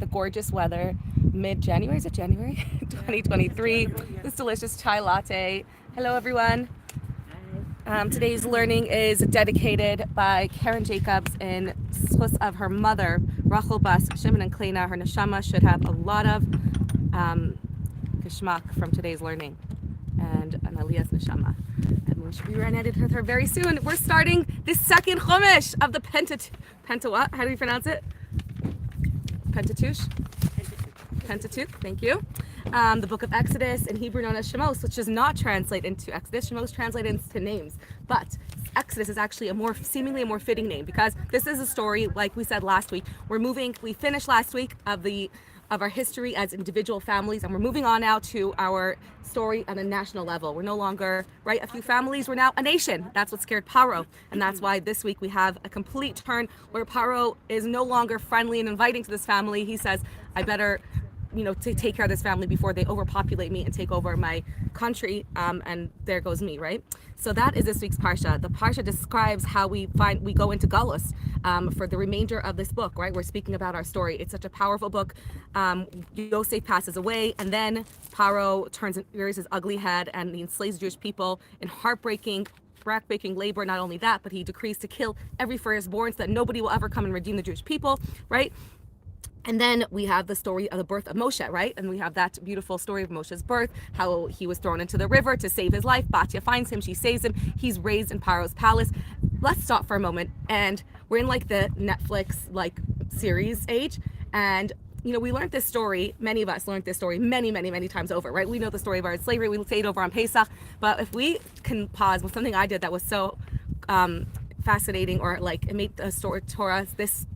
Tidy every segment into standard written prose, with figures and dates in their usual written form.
the gorgeous weather, mid-January, is it January? 2023, this delicious chai latte. Hello everyone. Today's learning is dedicated by Karen Jacobs in schus of her mother, Rachel Bas Shimon and Kleina. Her neshama should have a lot of geschmack from today's learning, and an Aliyah's neshama. And we should be reunited with her very soon. We're starting the second Chumash of the what? How do you pronounce it? Pentateuch? Pentateuch, thank you. The book of Exodus, in Hebrew known as Shemos, which does not translate into Exodus. Shemos translated into names, but Exodus is actually seemingly a more fitting name, because this is a story, like we said last week. We finished last week of our history as individual families, and we're moving on now to our story on a national level. We're no longer, right, a few families, we're now a nation. That's what scared Paro, and that's why this week we have a complete turn where Paro is no longer friendly and inviting to this family. He says, I better to take care of this family before they overpopulate me and take over my country, and there goes me, right? So that is this week's Parsha. The Parsha describes how we go into Galus for the remainder of this book, right? We're speaking about our story. It's such a powerful book. Yosef passes away, and then Paro rears his ugly head and he enslaves Jewish people in heartbreaking, backbreaking labor. Not only that, but he decrees to kill every firstborn so that nobody will ever come and redeem the Jewish people, right? And then we have the story of the birth of Moshe, right? And we have that beautiful story of Moshe's birth, how he was thrown into the river to save his life. Batya finds him, she saves him. He's raised in Paro's palace. Let's stop for a moment. And we're in like the Netflix series age. And we learned this story, many of us learned this story many, many, many times over, right? We know the story of our slavery. We say it over on Pesach. But if we can pause with something I did that was so fascinating, or it made the story Torah, this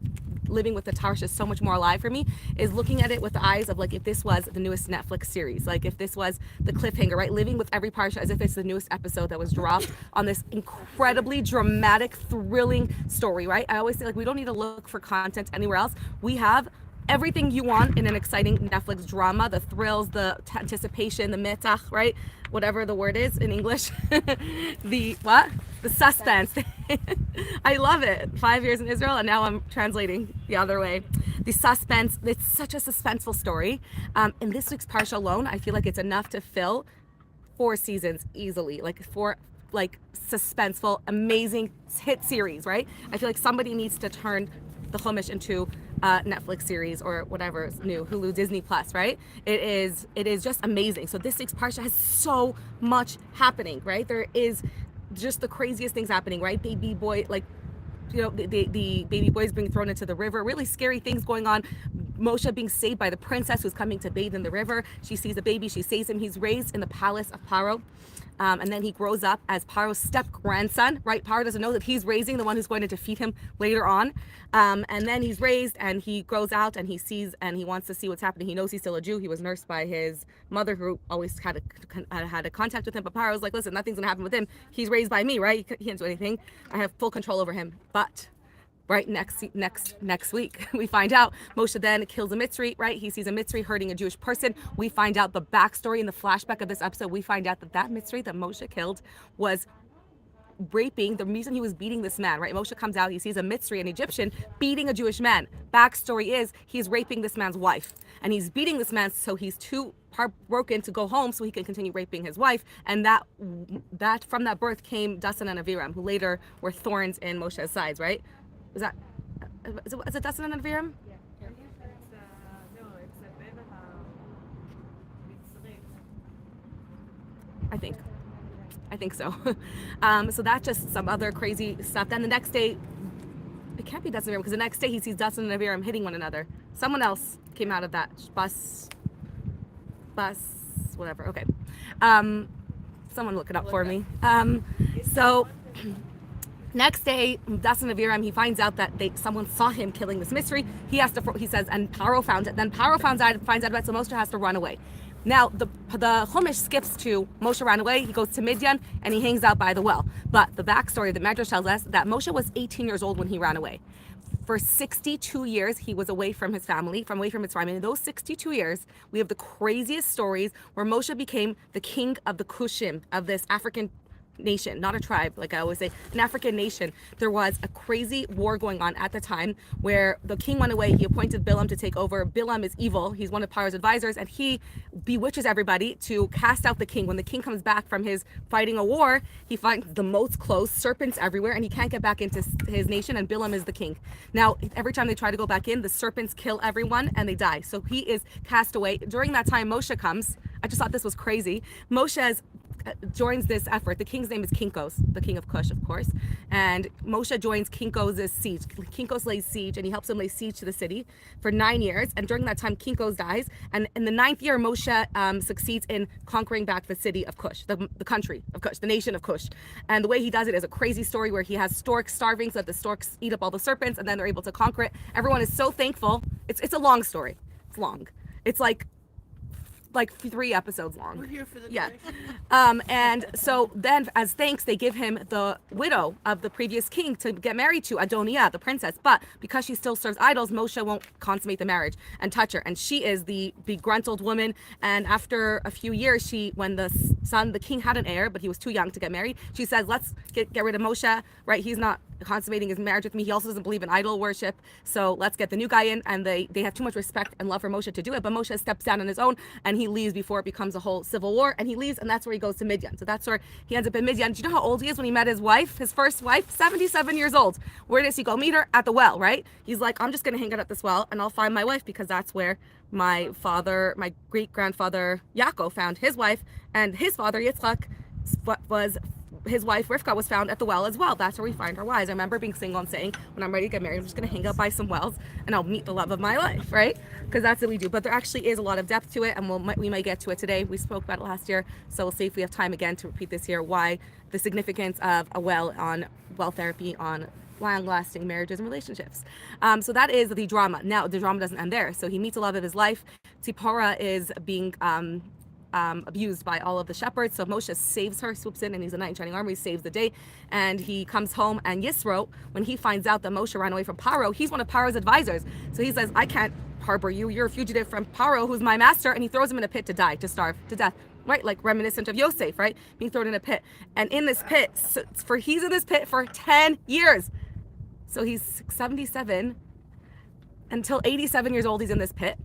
living with the Parsha so much more alive for me, is looking at it with the eyes of if this was the newest Netflix series, if this was the cliffhanger, right? Living with every Parsha as if it's the newest episode that was dropped on this incredibly dramatic, thrilling story, right? I always say we don't need to look for content anywhere else. We have everything you want in an exciting Netflix drama: the thrills, the anticipation, the metach, right? Whatever the word is in English. The suspense. I love it. 5 years in Israel, and now I'm translating the other way. The suspense. It's such a suspenseful story. In this week's Parsha alone, I feel like it's enough to fill 4 seasons easily. Four suspenseful, amazing hit series, right? I feel like somebody needs to turn the Chumash into a Netflix series or whatever is new, Hulu, Disney Plus, right? It is just amazing. So this week's Parsha has so much happening, right? There is just the craziest things happening, right? Baby boy, the baby boy is being thrown into the river. Really scary things going on. Moshe being saved by the princess who's coming to bathe in the river. She sees a baby, she saves him. He's raised in the palace of Paro. And then he grows up as Paro's step-grandson, right? Paro doesn't know that he's raising the one who's going to defeat him later on. And then he's raised and he grows out and he sees and he wants to see what's happening. He knows he's still a Jew. He was nursed by his mother, who always had a contact with him. But Paro's like, listen, nothing's going to happen with him. He's raised by me, right? He can't do anything. I have full control over him. But right next week, we find out Moshe then kills a Mitzri, right? He sees a Mitzri hurting a Jewish person. We find out the backstory in the flashback of this episode. We find out that Mitzri that Moshe killed was raping. The reason he was beating this man, right? Moshe comes out, he sees a Mitzri, an Egyptian, beating a Jewish man. Backstory is he's raping this man's wife, and he's beating this man so he's too heartbroken to go home so he can continue raping his wife. And that from that birth came Dasan and Aviram, who later were thorns in Moshe's sides, right? Is it Dasan and Aviram? Yeah. It's a bit I think so. So that's just some other crazy stuff. Then the next day, it can't be Dasan and Aviram, because the next day he sees Dasan and Aviram hitting one another. Someone else came out of that bus, whatever. Okay. Someone look it up for me. So next day, Dasan and Aviram, he finds out that someone saw him killing this mystery. He says, and Paro found it. Then Paro finds out about it, so Moshe has to run away. Now, the Chumash skips to Moshe ran away. He goes to Midian, and he hangs out by the well. But the backstory, the Medrash tells us that Moshe was 18 years old when he ran away. For 62 years, he was away from his family, away from Mitzrayim. And in those 62 years, we have the craziest stories where Moshe became the king of the Kushim, of this African nation, not a tribe, like I always say, an African nation. There was a crazy war going on at the time where the king went away. He appointed Bilam to take over. Bilam is evil. He's one of Paro's advisors, and he bewitches everybody to cast out the king. When the king comes back from his fighting a war, he finds the moats closed, serpents everywhere, and he can't get back into his nation, and Bilam is the king. Now, every time they try to go back in, the serpents kill everyone, and they die. So he is cast away. During that time, Moshe comes. I just thought this was crazy. Moshe joins this effort. The king's name is Kinkos, the king of Cush, of course. And Moshe joins Kinkos' siege. Kinkos lays siege, and he helps him lay siege to the city for 9 years. And during that time, Kinkos dies. And in the 9th year, Moshe succeeds in conquering back the city of Cush, the country of Cush, the nation of Cush. And the way he does it is a crazy story where he has storks starving so that the storks eat up all the serpents, and then they're able to conquer it. Everyone is so thankful. It's a long story. It's long. It's like 3 episodes long. We're here for the And so then, as thanks, they give him the widow of the previous king to get married to, Adoniah, the princess. But because she still serves idols, Moshe won't consummate the marriage and touch her. And she is the begruntled woman. And after a few years, when the king had an heir, but he was too young to get married, she says, let's get rid of Moshe, right? He's not consummating his marriage with me. He also doesn't believe in idol worship. So let's get the new guy in. And they have too much respect and love for Moshe to do it. But Moshe steps down on his own, and he leaves before it becomes a whole civil war. And he leaves, and that's where he goes to Midian. So that's where he ends up in Midian. Do you know how old he is when he met his wife, his first wife? 77 years old. Where does he go meet her? At the well, right? He's like, I'm just going to hang out at this well, and I'll find my wife, because that's where my great-grandfather Yaakov found his wife, and his father Yitzchak his wife Rivka was found at the well as well. That's where we find our wives. I remember being single and saying, when I'm ready to get married, I'm just going to hang out by some wells and I'll meet the love of my life, right? Because that's what we do. But there actually is a lot of depth to it, and we might get to it today. We spoke about it last year, so we'll see if we have time again to repeat this year, why the significance of a well therapy on long-lasting marriages and relationships. So that is the drama. Now, the drama doesn't end there. So he meets the love of his life. Tzipporah is being abused by all of the shepherds. So Moshe saves her, swoops in, and he's a knight in shining armor. He saves the day, and he comes home. And Yisro, when he finds out that Moshe ran away from Paro, he's one of Paro's advisors. So he says, I can't harbor you. You're a fugitive from Paro, who's my master. And he throws him in a pit to die, to starve to death. Right, like reminiscent of Yosef, right? Being thrown in a pit. And in this pit, he's in this pit for 10 years. So he's 77 until 87 years old. He's in this pit.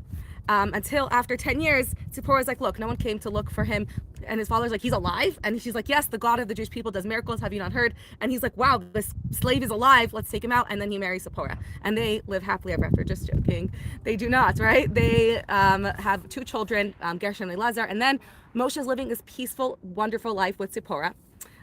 Until after 10 years, Tzipporah's like, look, no one came to look for him. And his father's like, he's alive? And she's like, yes, the God of the Jewish people does miracles. Have you not heard? And he's like, wow, this slave is alive. Let's take him out. And then he marries Tzipporah. And they live happily ever after. Just joking. They do not, right? They have 2 children, Gershon and Elazar. And then Moshe's living this peaceful, wonderful life with Tzipporah.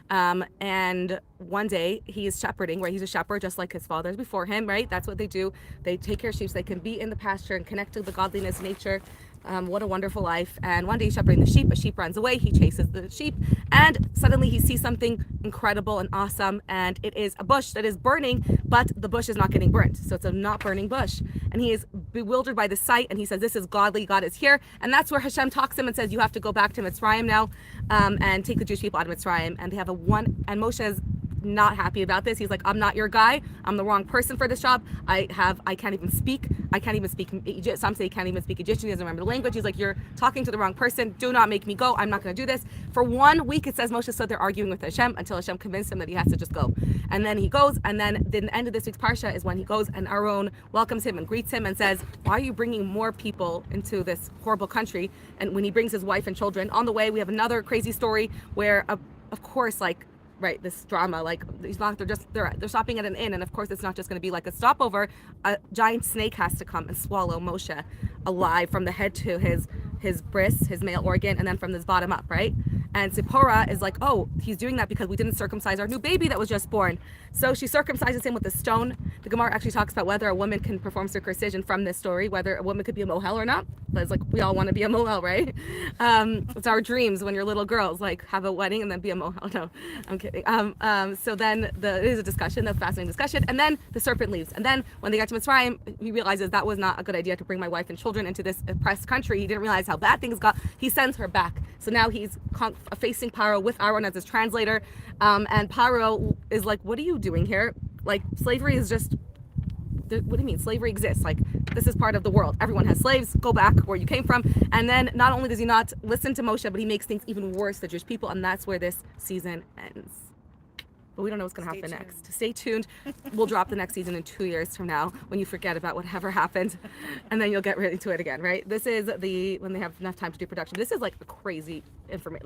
And one day he's shepherding, right? He's a shepherd just like his fathers before him, right? That's what they do. They take care of sheep so they can be in the pasture and connect to the godliness, nature. What a wonderful life. And one day he's shepherding the sheep. A sheep runs away. He chases the sheep, and suddenly he sees something incredible and awesome. And it is a bush that is burning, but the bush is not getting burnt. So it's a not burning bush. And he is bewildered by the sight, and he says, this is godly. God is here. And that's where Hashem talks to him and says, you have to go back to Mitzrayim now, and take the Jewish people out of Mitzrayim. And they have and Moshe is not happy about this. He's like, I'm not your guy. I'm the wrong person for this job. I can't even speak Egypt. Some say he can't even speak Egyptian. He doesn't remember the language. He's like, you're talking to the wrong person. Do not make me go. I'm not going to do this. For 1 week, it says Moshe stood there arguing with Hashem until Hashem convinced him that he has to just go. And then he goes, and then the end of this week's Parsha is when he goes, and Aaron welcomes him and greets him and says, why are you bringing more people into this horrible country? And when he brings his wife and children on the way, we have another crazy story where, of course, like, right, this drama, like they're stopping at an inn, and of course it's not just going to be like a stopover. A giant snake has to come and swallow Moshe alive from the head to his bris, his male organ, and then from his bottom up, right? And Tzipporah is like, oh, he's doing that because we didn't circumcise our new baby that was just born. So she circumcises him with a stone. The Gemara actually talks about whether a woman can perform circumcision from this story, whether a woman could be a mohel or not. But it's like, we all want to be a mohel, right? It's our dreams when you're little girls, like have a wedding and then be a mohel. No, I'm kidding. So then it is a discussion, a fascinating discussion. And then the serpent leaves. And then when they get to Mitzrayim, he realizes that was not a good idea to bring my wife and children into this oppressed country. He didn't realize how bad things got. He sends her back. So now he's facing Paro with Aaron as his translator. And Paro is like, what are you doing here? Like, slavery is just, what do you mean? Slavery exists. Like, this is part of the world. Everyone has slaves. Go back where you came from. And then not only does he not listen to Moshe, but he makes things even worse to Jewish people. And that's where this season ends. but we don't know what's going to happen next. Stay tuned. We'll drop the next season in 2 years from now when you forget about whatever happened, and then you'll get right into it again, right? This is when they have enough time to do production. This is like a crazy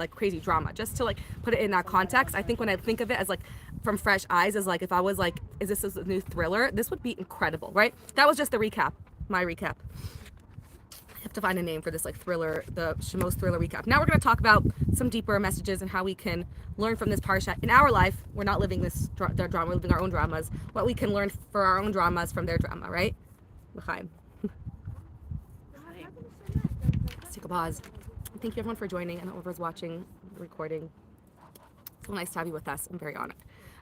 crazy drama. Just to like put it in that context, I think when I think of it as like from fresh eyes, as like if I was like, is this a new thriller? This would be incredible, right? That was just the recap, my recap. Have to find a name for this like thriller, the Shemos thriller recap. Now we're going to talk about some deeper messages and how we can learn from this parsha in our life. We're not living this their drama, we're living our own dramas. What we can learn for our own dramas from their drama, right? L'chaim. Let's take a pause. Thank you everyone for joining and whoever's watching the recording. So nice to have you with us. I'm very honored.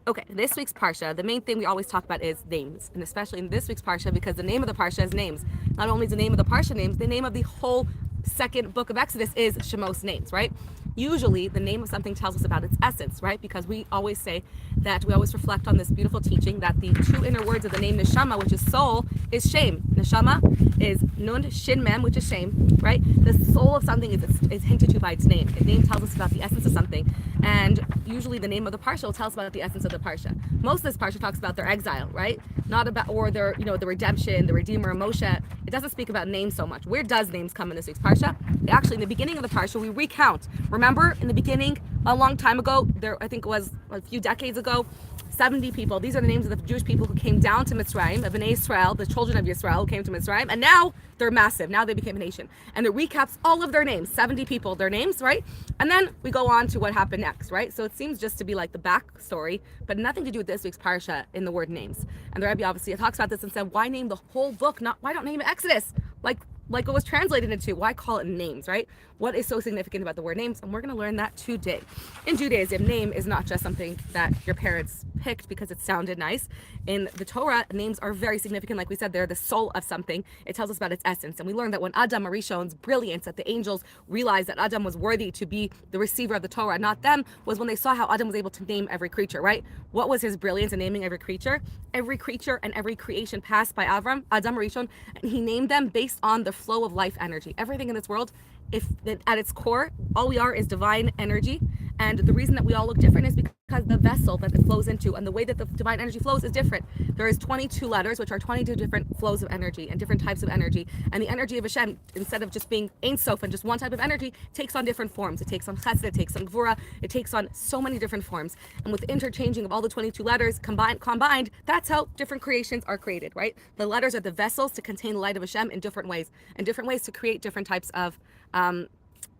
Okay, this week's Parsha, the main thing we always talk about is names, and especially in this week's Parsha, because the name of the Parsha is names. Not only is the name of the Parsha names, the name of the whole second book of Exodus is Shemos names, right? Usually the name of something tells us about its essence, right? Because we always say that we always reflect on this beautiful teaching that the two inner words of the name neshama, which is soul, is shame. Neshama is nun shin mem, which is shame, right? The soul of something is hinted to by its name. The name tells us about the essence of something, and usually the name of the parsha will tell us about the essence of the parsha. Most of this parsha talks about their exile, right? Not about, or their, the redemption, the Redeemer, Moshe. It doesn't speak about names so much. Where does names come in this week's parsha? Actually, in the beginning of the parsha, we recount. Remember, in the beginning, a long time ago, I think it was a few decades ago, 70 people. These are the names of the Jewish people who came down to Mitzrayim, of Bnei Israel, the children of Yisrael who came to Mitzrayim, and now they're massive. Now they became a nation. And it recaps all of their names, 70 people, their names, right? And then we go on to what happened next, right? So it seems just to be like the backstory, but nothing to do with this week's parsha in the word names. And the Rebbe obviously talks about this and said, why name the whole book? Why don't name it Exodus? Like it was translated into, why call it names, right? What is so significant about the word names? And we're going to learn that today. In Judaism, name is not just something that your parents picked because it sounded nice. In the Torah, names are very significant. Like we said, they're the soul of something. It tells us about its essence. And we learned that when Adam Arishon's brilliance, that the angels realized that Adam was worthy to be the receiver of the Torah, not them, was when they saw how Adam was able to name every creature, right? What was his brilliance in naming every creature? Every creature and every creation passed by Adam Arishon, and he named them based on the flow of life energy. Everything in this world, if at its core, all we are is divine energy. And the reason that we all look different is because the vessel that it flows into and the way that the divine energy flows is different. There is 22 letters, which are 22 different flows of energy and different types of energy. And the energy of Hashem, instead of just being Ein Sof and just one type of energy, takes on different forms. It takes on Chesed, it takes on Gvura, it takes on so many different forms. And with the interchanging of all the 22 letters combined, that's how different creations are created, right? The letters are the vessels to contain the light of Hashem in different ways, and different ways to create different types of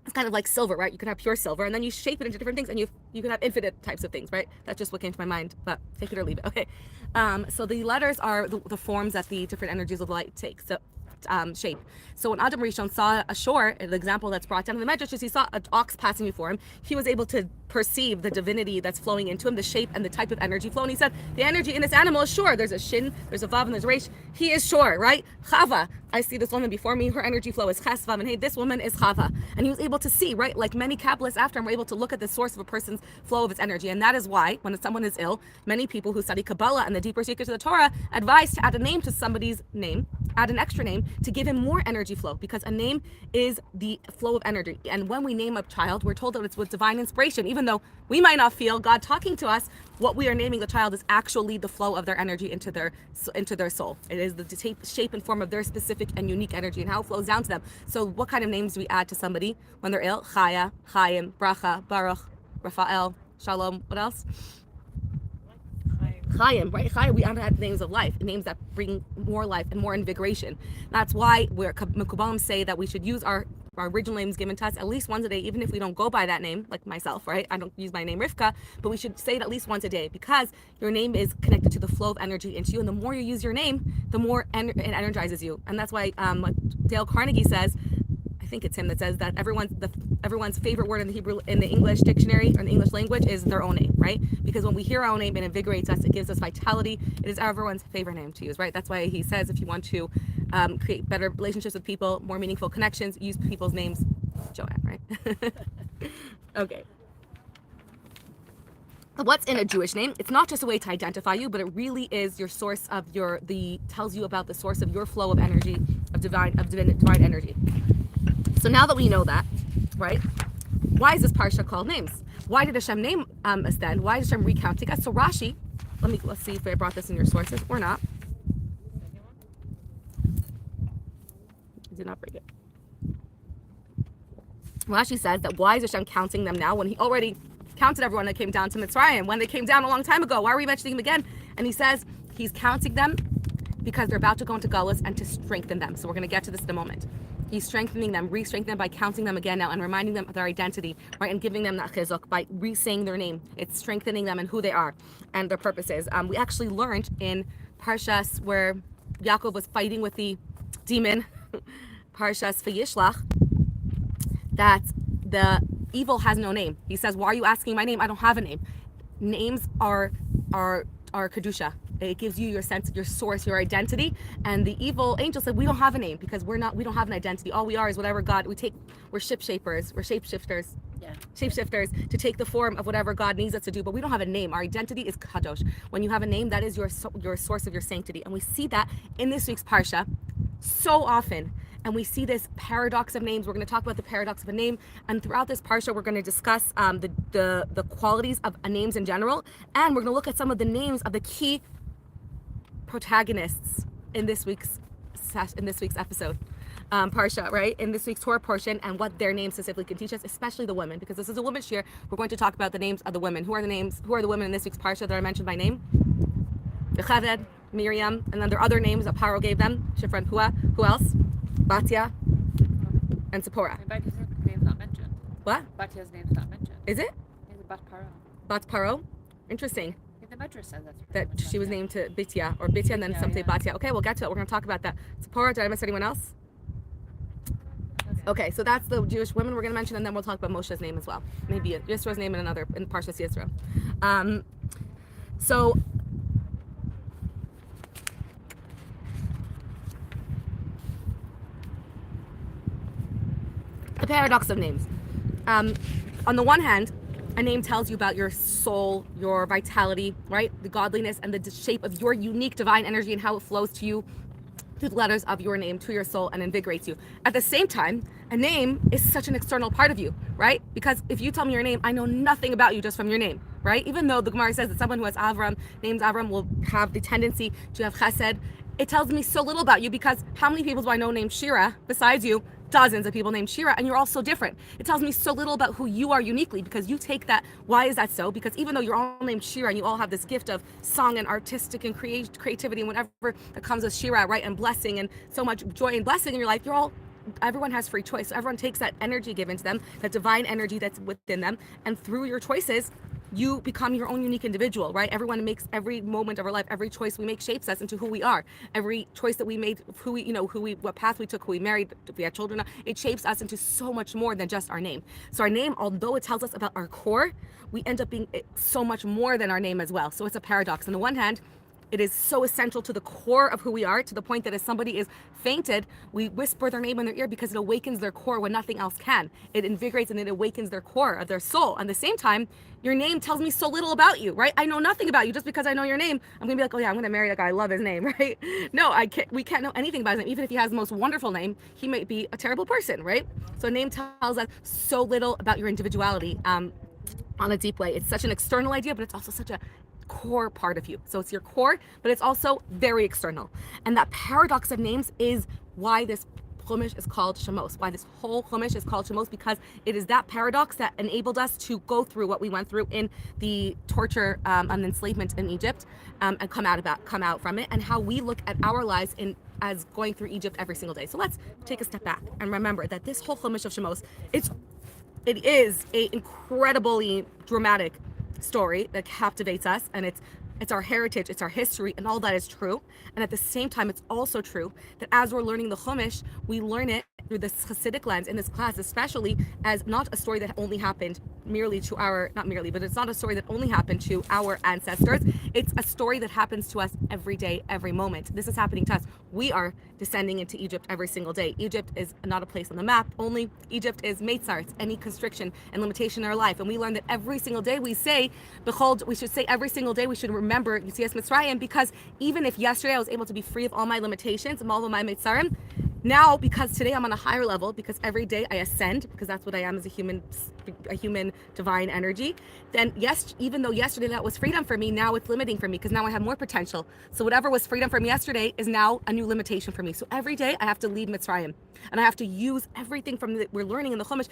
it's kind of like silver, right? You can have pure silver, and then you shape it into different things, and you can have infinite types of things, right? That's just what came to my mind, but take it or leave it. Okay. So the letters are the forms that the different energies of the light take. So shape. So when Adam Rishon saw a shore, the example that's brought down in the Medrash is he saw an ox passing before him. He was able to perceive the divinity that's flowing into him, the shape and the type of energy flow. And he said, the energy in this animal is sure. There's a shin, there's a vav, and there's a resh. He is sure, right? Chava. I see this woman before me. Her energy flow is ches, vav, and hey, this woman is chava. And he was able to see, right? Like many Kabbalists after him were able to look at the source of a person's flow of its energy. And that is why when someone is ill, many people who study Kabbalah and the deeper secrets of the Torah advise to add a name to somebody's name, add an extra name to give him more energy flow, because a name is the flow of energy. And when we name a child, we're told that it's with divine inspiration. Even though we might not feel God talking to us, what we are naming the child is actually the flow of their energy into their soul. It is the shape and form of their specific and unique energy and how it flows down to them. So what kind of names do we add to somebody when they're ill? Chaya, Chaim, Bracha, Baruch, Raphael, Shalom. What else? Chaim, right? Chaim, we add names of life, names that bring more life and more invigoration. That's why Mekubalim say that we should use our original names given to us at least once a day, even if we don't go by that name, like myself, right? I don't use my name Rivka, but we should say it at least once a day, because your name is connected to the flow of energy into you, and the more you use your name, the more it energizes you. And that's why Dale Carnegie says, I think it's him that says that everyone's favorite word in the Hebrew, in the English dictionary or in the English language is their own name, right? Because when we hear our own name, it invigorates us, it gives us vitality. It is everyone's favorite name to use, right? That's why he says if you want to create better relationships with people, more meaningful connections, use people's names. Joanne, right? Okay. What's in a Jewish name? It's not just a way to identify you, but it really is your source of tells you about the source of your flow of energy, of divine energy. So now that we know that, right? Why is this parsha called names? Why did Hashem name us then? Why is Hashem recounting us? So Rashi, let's see if I brought this in your sources or not. I did not bring it. Rashi says that why is Hashem counting them now when he already counted everyone that came down to Mitzrayim when they came down a long time ago? Why are we mentioning them again? And he says he's counting them because they're about to go into Galus and to strengthen them. So we're going to get to this in a moment. He's strengthening them, re-strengthening them by counting them again now and reminding them of their identity, right? And giving them that chizuk by re-saying their name. It's strengthening them and who they are and their purposes. We actually learned in Parshas where Yaakov was fighting with the demon, Parshas Vayishlach, that the evil has no name. He says, why are you asking my name? I don't have a name. Names are kedusha. It gives you your sense, your source, your identity. And the evil angel said, we don't have a name because we don't have an identity. All we are is whatever God, we're shapeshifters to take the form of whatever God needs us to do, but we don't have a name. Our identity is kadosh. When you have a name, that is your source of your sanctity. And we see that in this week's Parsha so often. And we see this paradox of names. We're going to talk about the paradox of a name. And throughout this Parsha, we're going to discuss the qualities of names in general. And we're going to look at some of the names of the key protagonists in this week's episode, Parsha, right? In this week's Torah portion, and what their names specifically can teach us, especially the women, because this is a women's year. We're going to talk about the names of the women. Who are the women in this week's Parsha that I mentioned by name? Yocheved, Miriam, and then there are other names that Paro gave them. Shifra and Pua. Who else? Batia and Zipporah. Batia's name's not mentioned. What? Batia's name's not mentioned. Is it? It's Bat Paro. Bat Paro? Interesting. The Medrash says that she was named to Bitya or Bitya and then some say Batia. Okay, we'll get to it. We're going to talk about that. Zipporah, did I miss anyone else? Okay, so that's the Jewish women we're going to mention, and then we'll talk about Moshe's name as well. Maybe Yisro's name in Parshas Yisro. So the paradox of names. On the one hand, a name tells you about your soul, your vitality, right? The godliness and the shape of your unique divine energy and how it flows to you through the letters of your name to your soul and invigorates you. At the same time, a name is such an external part of you, right? Because if you tell me your name, I know nothing about you just from your name, right? Even though the Gemara says that someone who has named Avram will have the tendency to have chesed, it tells me so little about you because how many people do I know named Shira besides you? Dozens of people named Shira, and you're all so different. It tells me so little about who you are uniquely because you take that. Why is that so? Because even though you're all named Shira and you all have this gift of song and artistic and creativity and whatever that comes with Shira, right, and blessing and so much joy and blessing in your life, everyone has free choice. So everyone takes that energy given to them, that divine energy that's within them, and through your choices, you become your own unique individual, right? Everyone makes every moment of our life, every choice we make shapes us into who we are. Every choice that we made, what path we took, who we married, if we had children, it shapes us into so much more than just our name. So our name, although it tells us about our core, we end up being so much more than our name as well. So it's a paradox. On the one hand, it is so essential to the core of who we are, to the point that if somebody is fainted, we whisper their name in their ear because it awakens their core when nothing else can. It invigorates and it awakens their core of their soul. At the same time, your name tells me so little about you, right? I know nothing about you. Just because I know your name, I'm gonna be like, oh yeah, I'm gonna marry that guy. I love his name, right? No, we can't know anything about his name. Even if he has the most wonderful name, he might be a terrible person, right? So a name tells us so little about your individuality on a deep way. It's such an external idea, but it's also such a core part of you. So it's your core, but it's also very external. And that paradox of names is why this Chumash is called Shemos, why this whole Chumash is called Shemos, because it is that paradox that enabled us to go through what we went through in the torture and enslavement in Egypt, and come out from it, and how we look at our lives as going through Egypt every single day. So let's take a step back and remember that this whole Chumash of Shemos, it is a incredibly dramatic story that captivates us, and it's our heritage, it's our history, and all that is true. And at the same time, it's also true that as we're learning the Chumash, we learn it through this Hasidic lens in this class, especially as not a story that only happened but it's not a story that only happened to our ancestors. It's a story that happens to us every day, every moment. This is happening to us. We are descending into Egypt every single day. Egypt is not a place on the map. Only Egypt is Meitzar. It's any constriction and limitation in our life. And we learn that every single day we say, behold, we should say every single day we should remember Yitzias Mitzrayim, because even if yesterday I was able to be free of all my limitations and all of my Meitzarim, Now, because today I'm on a higher level, because every day I ascend, because that's what I am as a human divine energy, then yes, even though yesterday that was freedom for me, now it's limiting for me, because now I have more potential. So whatever was freedom from yesterday is now a new limitation for me. So every day I have to leave Mitzrayim, and I have to use everything from that we're learning in the Chumash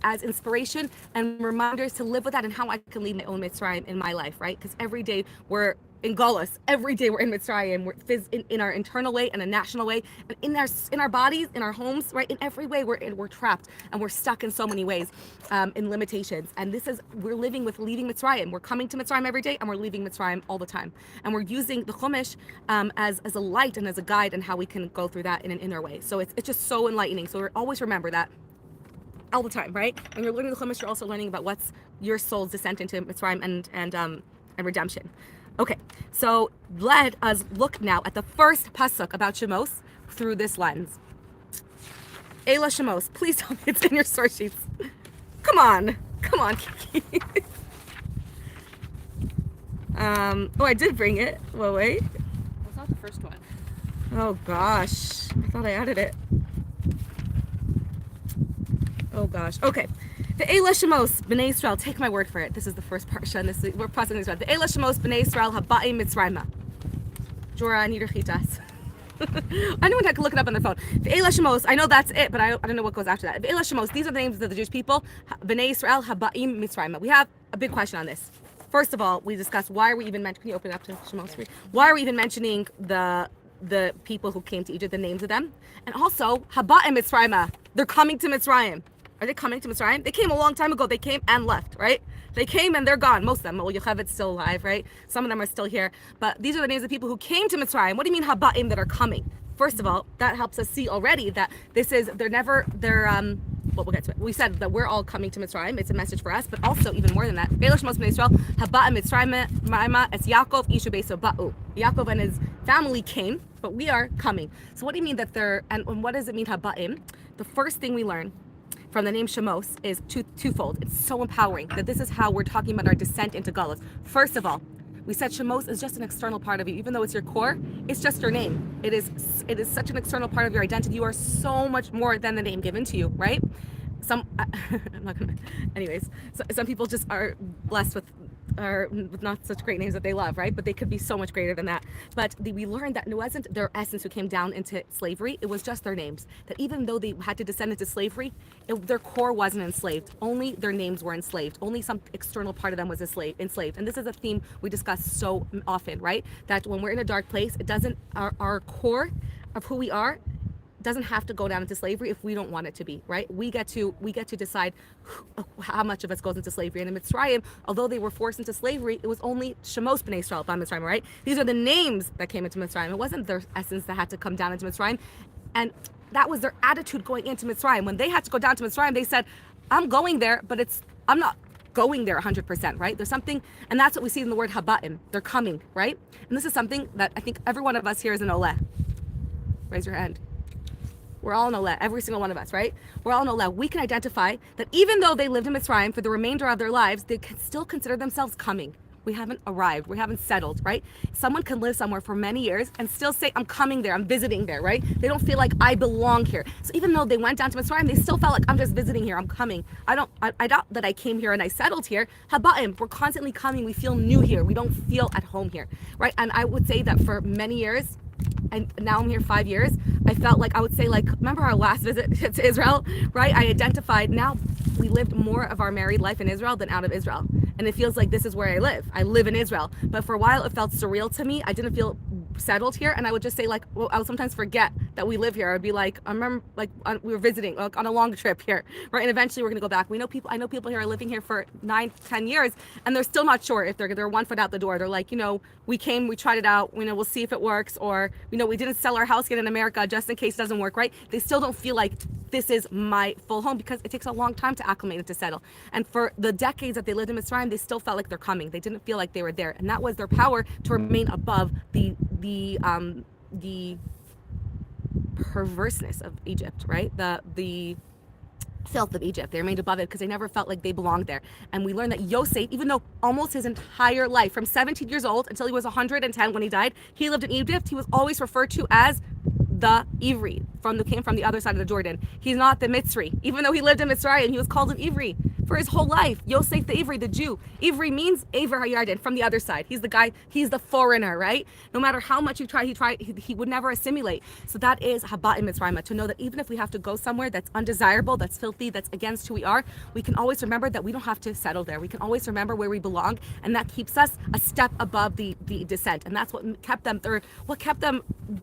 as inspiration and reminders to live with that, and how I can lead my own Mitzrayim in my life, right? Because every day we're in Golos, every day we're in Mitzrayim, we're in our internal way and a national way, and in our bodies, in our homes, right? In every way we're trapped, and we're stuck in so many ways, in limitations. And we're living with leaving Mitzrayim. We're coming to Mitzrayim every day, and we're leaving Mitzrayim all the time. And we're using the Chumash as a light and as a guide, and how we can go through that in an inner way. So it's just so enlightening. So always remember that all the time, right? When you're learning the Chumash, you're also learning about what's your soul's descent into Mitzrayim and redemption. Okay, so let us look now at the first pasuk about Shemos through this lens. Eila Shemos, please tell me it's in your source sheets. Come on, Kiki. I did bring it. Well, wait. That's not the first one. Oh gosh, I thought I added it. Oh gosh, okay. The Eila Shemos, B'nai Yisrael, take my word for it. This is the first Parsha, and we're passing this around. The Eila Shemos, B'nai Yisrael, Haba'im Mitzrayma. Jora, Nidr Chitas. Anyone that can look it up on their phone. The Eila Shemos, I know that's it, but I don't know what goes after that. The Eila Shemos, these are the names of the Jewish people. B'nai Yisrael, Haba'im Mitzrayma. We have a big question on this. First of all, we discussed why are we even mentioning, can you open it up to Shemos? Why are we even mentioning the people who came to Egypt, the names of them? And also, Haba'im Mitzrayma. They're coming to Mitzrayim. Are they coming to Mitzrayim? They came a long time ago. They came and left, right? They came and they're gone. Most of them. Well, Yochevet's still alive, right? Some of them are still here. But these are the names of people who came to Mitzrayim. What do you mean Haba'im that are coming? First of all, that helps us see already that we'll get to it. We said that we're all coming to Mitzrayim. It's a message for us, but also even more than that. Yaakov and his family came, but we are coming. So what do you mean that and what does it mean Haba'im? The first thing we learn from the name Shemos is twofold. It's so empowering that this is how we're talking about our descent into Galus. First of all, we said Shemos is just an external part of you. Even though it's your core, it's just your name. It is such an external part of your identity. You are so much more than the name given to you, right? I'm not gonna. Anyways, some people just are blessed with not such great names that they love, right? But they could be so much greater than that. But we learned that it wasn't their essence who came down into slavery. It was just their names. That even though they had to descend into slavery, their core wasn't enslaved. Only their names were enslaved. Only some external part of them was enslaved. And this is a theme we discuss so often, right? That when we're in a dark place, it doesn't, our core of who we are doesn't have to go down into slavery if we don't want it to be, right? We get to decide how much of us goes into slavery. And in Mitzrayim, although they were forced into slavery, it was only Shemos B'nai Yisrael by Mitzrayim, right? These are the names that came into Mitzrayim. It wasn't their essence that had to come down into Mitzrayim. And that was their attitude going into Mitzrayim. When they had to go down to Mitzrayim, they said, I'm going there, but I'm not going there 100%, right? There's something, and that's what we see in the word Haba'im. They're coming, right? And this is something that I think every one of us here is an Oleh. Raise your hand. We're all in Oleh, every single one of us, right? We're all in Oleh. We can identify that even though they lived in Mitzrayim for the remainder of their lives, they can still consider themselves coming. We haven't arrived. We haven't settled, right? Someone can live somewhere for many years and still say, I'm coming there. I'm visiting there, right? They don't feel like I belong here. So even though they went down to Mitzrayim, they still felt like I'm just visiting here. I'm coming. I doubt that I came here and I settled here. Haba'im, we're constantly coming. We feel new here. We don't feel at home here, right? And I would say that for many years, and now I'm here 5 years, I felt like, I would say, like, remember our last visit to Israel, right? I identified, now we lived more of our married life in Israel than out of Israel. And it feels like this is where I live. I live in Israel. But for a while, it felt surreal to me. I didn't feel settled here. And I would just say, like, well, I would sometimes forget that we live here. I would be like, I remember, like, we were visiting, like, on a long trip here, right? And eventually we're going to go back. I know people here are living here for 9-10 years, and they're still not sure if they're 1 foot out the door. They're like, we came, we tried it out, we'll see if it works, or, we didn't sell our house yet in America just in case it doesn't work, right? They still don't feel like this is my full home because it takes a long time to acclimate and to settle. And for the decades that they lived in Mitzrayim, they still felt like they're coming. They didn't feel like they were there. And that was their power to remain above the perverseness of Egypt, right? The filth of Egypt. They remained above it because they never felt like they belonged there. And we learned that Yosef, even though almost his entire life, from 17 years old until he was 110 when he died, he lived in Egypt, he was always referred to as the Ivri, came from the other side of the Jordan. He's not the Mitzri, even though he lived in Mitzrayim. He was called an Ivri for his whole life. Yosef the Ivri, the Jew. Ivri means Aver HaYarden, from the other side. He's the guy, he's the foreigner, right? No matter how much you try, he would never assimilate. So that is Haba in Mitzrayim, to know that even if we have to go somewhere that's undesirable, that's filthy, that's against who we are, we can always remember that we don't have to settle there. We can always remember where we belong, and that keeps us a step above the descent. And that's what kept them,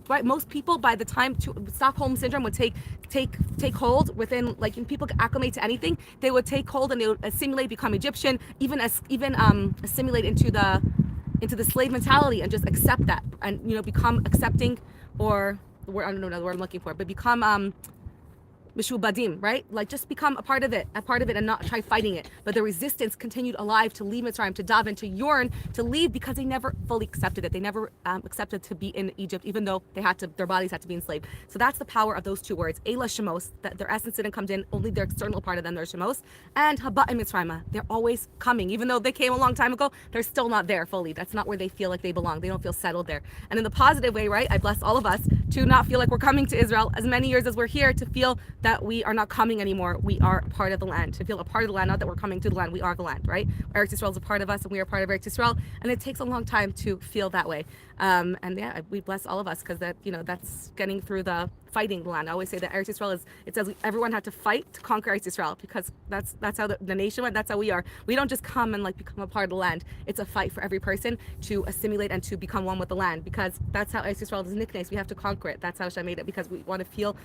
right? Most people, by the time Stockholm syndrome would take hold within, like, when people acclimate to anything, they would take hold and they would assimilate, become Egyptian, even assimilate into the slave mentality, and just accept that, and become accepting, or I don't know the word I'm looking for, but become mishubadim, right? Like, just become a part of it, and not try fighting it. But the resistance continued alive to leave Mitzrayim, to daven, to yearn, to leave, because they never fully accepted it. They never accepted to be in Egypt, even though their bodies had to be enslaved. So that's the power of those two words. Ela Shemos, that their essence didn't come in, only their external part of them, their Shemos. And Haba and Mitzrayim, they're always coming. Even though they came a long time ago, they're still not there fully. That's not where they feel like they belong. They don't feel settled there. And in the positive way, right, I bless all of us to not feel like we're coming to Israel as many years as we're here, to feel that we are not coming anymore. We are part of the land. To feel a part of the land, not that we're coming to the land, we are the land, right? Eretz Yisrael is a part of us, and we are part of Eretz Yisrael, and it takes a long time to feel that way. And yeah, we bless all of us, because that's getting through the fighting the land. I always say that Eretz Yisrael it says everyone had to fight to conquer Eretz Yisrael, because that's how the nation went. That's how we are. We don't just come and become a part of the land. It's a fight for every person to assimilate and to become one with the land, because that's how Eretz Yisrael is nicknamed. We have to conquer it. That's how Hashem made it, because we want to feel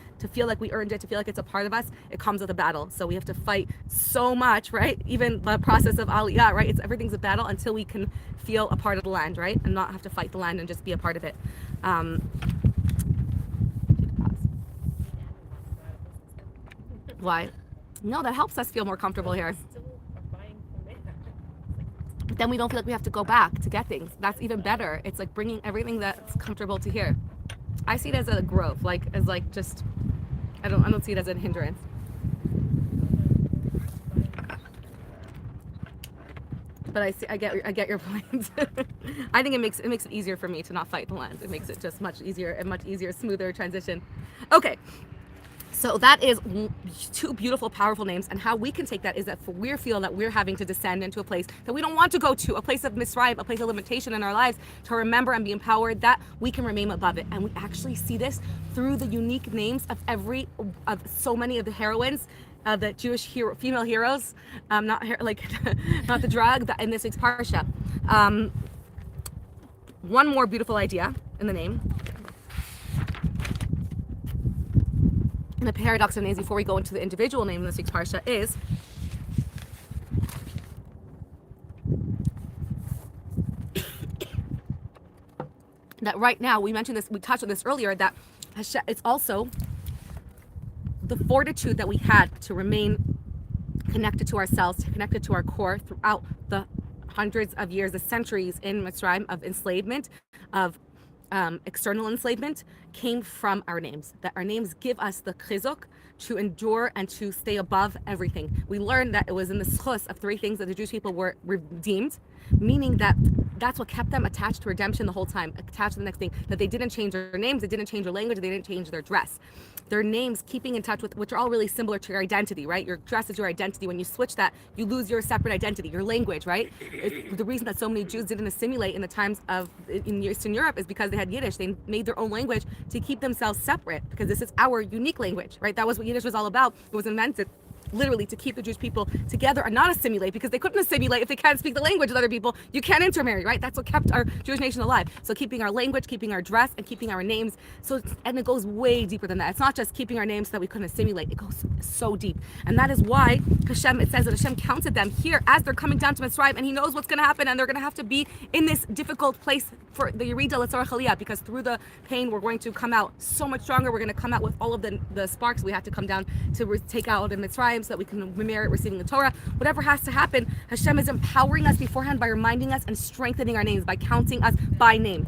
like we earned it, to feel like it's a part of us. It comes with a battle. So we have to fight so much, right? Even the process of Aliyah, right? Everything's a battle until we can feel a part of the land, right? And not have to fight the land and just be a part of it. Why? No, that helps us feel more comfortable here. But then we don't feel like we have to go back to get things. That's even better. It's like bringing everything that's comfortable to here. I see it as a growth, I don't see it as a hindrance. But I get your point. I think it makes it easier for me to not fight the land. It makes it just much easier, smoother transition. Okay. So that is two beautiful, powerful names, and how we can take that is that we feel that we're having to descend into a place that we don't want to go to, a place of Mitzrayim, a place of limitation in our lives, to remember and be empowered that we can remain above it. And we actually see this through the unique names of so many of the heroines, the Jewish female heroes, not the drug, in this week's Parsha. One more beautiful idea in the name. And the paradox of names, before we go into the individual name in this week's Parsha, is that right now, we mentioned this, we touched on this earlier, that Hashem, it's also the fortitude that we had to remain connected to ourselves, connected to our core throughout the hundreds of years, the centuries in Mitzrayim of enslavement, of external enslavement, came from our names. That our names give us the chizuk to endure and to stay above everything. We learned that it was in the schus of three things that the Jewish people were redeemed, meaning that that's what kept them attached to redemption the whole time, attached to the next thing, that they didn't change their names, they didn't change their language, they didn't change their dress. Their names, keeping in touch with, which are all really similar to your identity, right? Your dress is your identity. When you switch that, you lose your separate identity, your language, right? The reason that so many Jews didn't assimilate in the times in Eastern Europe is because they had Yiddish. They made their own language to keep themselves separate, because this is our unique language, right? That was what Yiddish was all about. It was invented literally to keep the Jewish people together and not assimilate, because they couldn't assimilate if they can't speak the language with other people. You can't intermarry, right? That's what kept our Jewish nation alive. So keeping our language, keeping our dress, and keeping our names. And it goes way deeper than that. It's not just keeping our names so that we couldn't assimilate. It goes so deep. And that is why Hashem, it says that Hashem counted them here as they're coming down to Mitzrayim, and he knows what's going to happen, and they're going to have to be in this difficult place for the Yerida L'Tzorach Aliyah, because through the pain, we're going to come out so much stronger. We're going to come out with all of the sparks we had to come down to take out in Mitzrayim, so that we can merit receiving the Torah. Whatever has to happen, Hashem is empowering us beforehand by reminding us and strengthening our names, by counting us by name.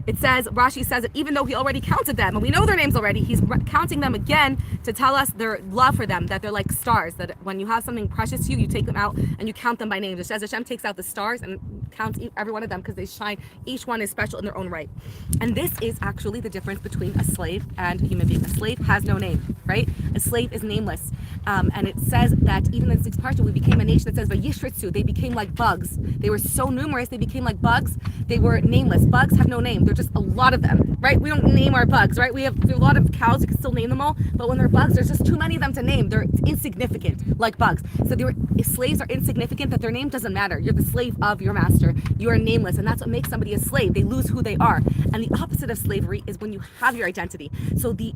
It says, Rashi says that even though he already counted them, and we know their names already, he's counting them again to tell us their love for them, that they're like stars, that when you have something precious to you, you take them out and you count them by name. Just as Hashem takes out the stars and counts every one of them because they shine. Each one is special in their own right. And this is actually the difference between a slave and a human being. A slave has no name, right? A slave is nameless. And it says that even in the 6th Parsha, we became a nation. It says, Vayishritzu, they became like bugs. They were so numerous, they became like bugs. They were nameless. Bugs have no name. They're just a lot of them, right? We don't name our bugs, right? We have a lot of cows, you can still name them all, but when they're bugs, there's just too many of them to name. They're insignificant, like bugs. So slaves are insignificant, that their name doesn't matter. You're the slave of your master. You are nameless, and that's what makes somebody a slave. They lose who they are. And the opposite of slavery is when you have your identity. So the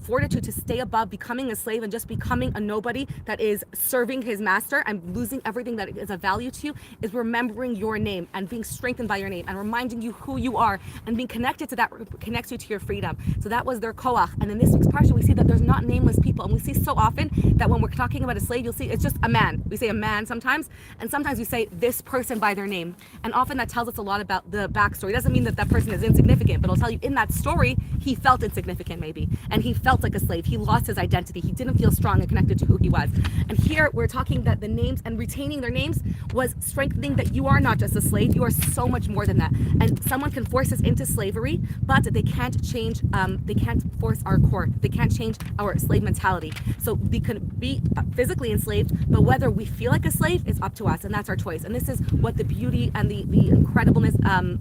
fortitude to stay above becoming a slave and just becoming a nobody that is serving his master and losing everything that is of value to you is remembering your name and being strengthened by your name and reminding you who you are and being connected to that connects you to your freedom. So that was their koach. And in this week's parsha, we see that there's not nameless people. And we see so often that when we're talking about a slave, you'll see it's just a man. We say a man sometimes, and sometimes we say this person by their name. And often that tells us a lot about the backstory. It doesn't mean that that person is insignificant, but it'll tell you in that story, he felt insignificant maybe. And he felt like a slave. He lost his identity. He didn't feel strong and connected to who he was. And here we're talking that the names and retaining their names was strengthening that you are not just a slave. You are so much more than that. And someone can force us into slavery, but they can't change, they can't force our core. They can't change our slave mentality. So we can be physically enslaved, but whether we feel like a slave is up to us, and that's our choice. And this is what the beauty and the incredibleness,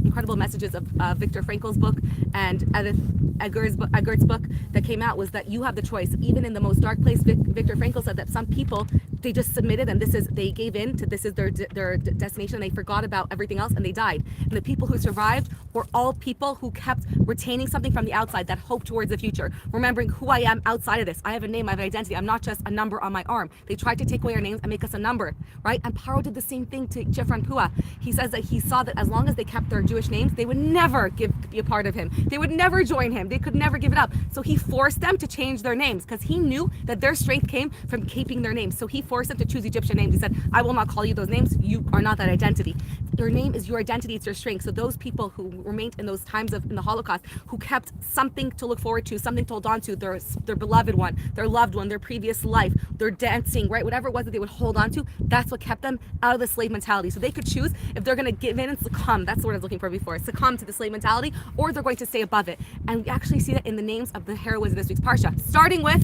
incredible messages of Viktor Frankl's book and Edith Egert's book that came out was that you have the choice. Even in the most dark place, Viktor Frankl said that some people, they just submitted and they gave in to this is their destination, and they forgot about everything else and they died. And the people who survived were all people who kept retaining something from the outside, that hope towards the future, remembering who I am outside of this. I have a name, I have an identity. I'm not just a number on my arm. They tried to take away our names and make us a number, right? And Paro did the same thing to Jifra and Pua. He says that he saw that as long as they kept their Jewish names, they would never be a part of him. They would never join him. They could never give it up. So he forced them to change their names because he knew that their strength came from keeping their names. So he forced them to choose Egyptian names. He said, I will not call you those names. You are not that identity. Your name is your identity. It's your strength. So those people who remained in those times in the Holocaust, who kept something to look forward to, something to hold on to, their beloved one, their loved one, their previous life, their dancing, right? Whatever it was that they would hold on to, that's what kept them out of the slave mentality. So they could choose if they're going to give in and succumb. That's the word I was looking for before. Succumb to the slave mentality, or they're going to stay above it. And we actually see that in the names of the heroines of this week's Parsha, starting with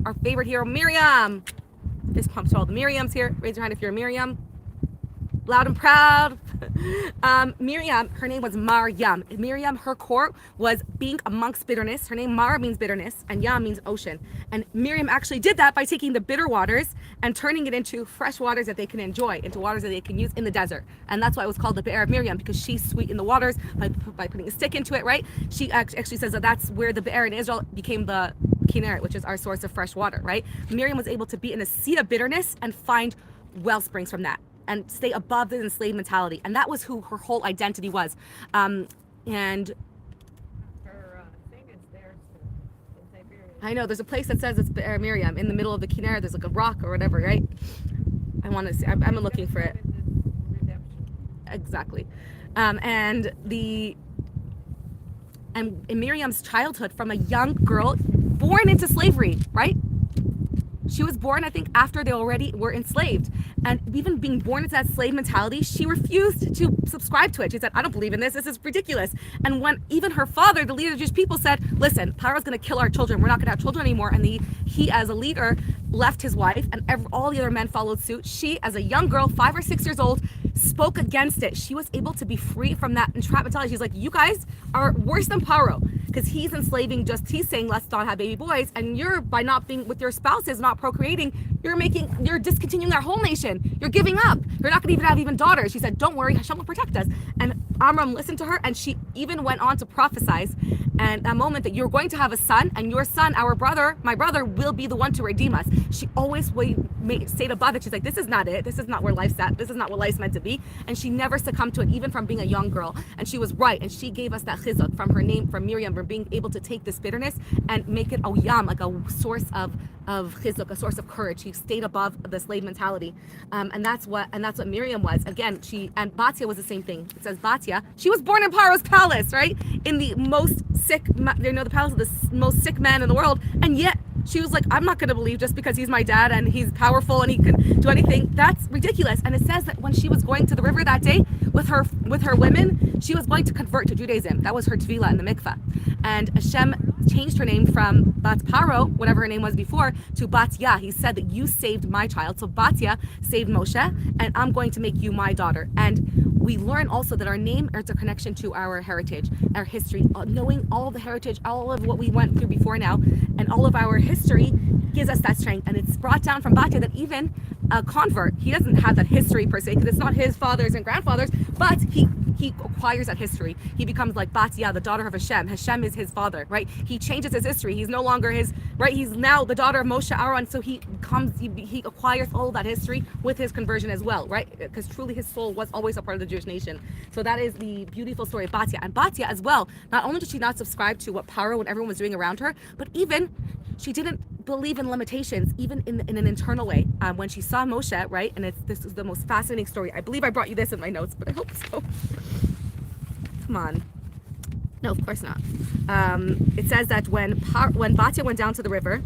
our favorite hero, Miriam. This pumps to all the Miriams here. Raise your hand if you're a Miriam. Loud and proud. Miriam, her name was Maryam. Miriam, her core was being amongst bitterness. Her name Mar means bitterness and Yam means ocean. And Miriam actually did that by taking the bitter waters and turning it into fresh waters that they can enjoy, into waters that they can use in the desert. And that's why it was called the Be'er of Miriam, because she sweetened the waters by putting a stick into it, right? She actually says that that's where the Be'er in Israel became the Kinneret, which is our source of fresh water, right? Miriam was able to be in a sea of bitterness and find well springs from that, and stay above the enslaved mentality. And that was who her whole identity was. And Her thing is there in Siberia. I know there's a place that says it's Be'er Miriam in the middle of the Kinneret. There's like a rock or whatever, right? I want to see. I'm looking for it. Exactly. And in Miriam's childhood, from a young girl born into slavery, right? She was born, I think, after they already were enslaved. And even being born into that slave mentality, she refused to subscribe to it. She said, I don't believe in this. This is ridiculous. And when even her father, the leader of the Jewish people, said, listen, Paro's going to kill our children. We're not going to have children anymore. And he, as a leader, left his wife, and all the other men followed suit. She, as a young girl, 5 or 6 years old, spoke against it. She was able to be free from that entrapment mentality. She's like, you guys are worse than Paro, because he's enslaving, he's saying let's not have baby boys, and you're, by not being with your spouses, not procreating, you're discontinuing our whole nation. You're giving up. You're not going to have daughters. She said, don't worry, Hashem will protect us. And Amram listened to her, and she even went on to prophesize, and that moment that you're going to have a son, and your son, my brother, will be the one to redeem us. She always stayed above it. She's like, this is not it. This is not where life's at. This is not what life's meant to be. And she never succumbed to it, even from being a young girl. And she was right. And she gave us that chizuk from her name, from Miriam, from being able to take this bitterness and make it a yam, like a source of chizuk, a source of courage. She stayed above the slave mentality. And that's what Miriam was. Again, and Batya was the same thing. It says Batya, she was born in Paro's palace, right? In the most sick, the palace of the most sick man in the world. And yet She was like, I'm not going to believe just because he's my dad and he's powerful and he can do anything. That's ridiculous. And it says that when she was going to the river that day with her women, she was going to convert to Judaism. That was her tefillah in the mikveh. And Hashem changed her name from Bat Paro, whatever her name was before, to Batya. He said that you saved my child. So Batya saved Moshe, and I'm going to make you my daughter. And we learn also that our name is a connection to our heritage, our history. Knowing all the heritage, all of what we went through before now, and all of our history gives us that strength. And it's brought down from Batya that even a convert, he doesn't have that history per se, because it's not his fathers and grandfathers, but he acquires that history. He becomes like Batya, the daughter of Hashem. Hashem is his father, right? He changes his history. He's no longer his, right? He's now the daughter of Moshe Aaron, so he acquires all of that history with his conversion as well, right? Because truly his soul was always a part of the Jewish nation. So that is the beautiful story of Batya. And Batya as well, not only did she not subscribe to what Paro and everyone was doing around her, but even she didn't believe in limitations, even in an internal way. When she saw Moshe, right? And this is the most fascinating story. I believe I brought you this in my notes, but I hope so. Come on. No, of course not. It says that when Batya went down to the river,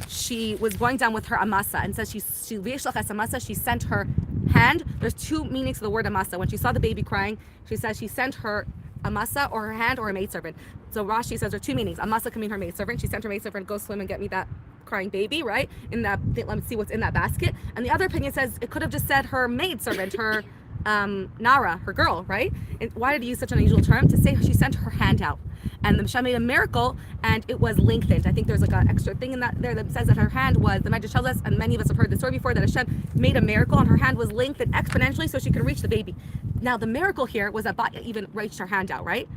she was going down with her amasa, and says she sent her hand. There's two meanings to the word amasa. When she saw the baby crying, she says she sent her amasa or her hand or a maidservant. So Rashi says there are two meanings. Amasa can mean her maidservant. She sent her maidservant, go swim and get me that crying baby, right? Let me see what's in that basket. And the other opinion says it could have just said her maidservant, her Nara, her girl, right? And why did he use such an unusual term? To say she sent her hand out. And the Hashem made a miracle, and it was lengthened. I think there's like an extra thing in that there that says that her hand was, the Medrash tells us, and many of us have heard the story before, that Hashem made a miracle and her hand was lengthened exponentially so she could reach the baby. Now the miracle here was that Batya even reached her hand out, right?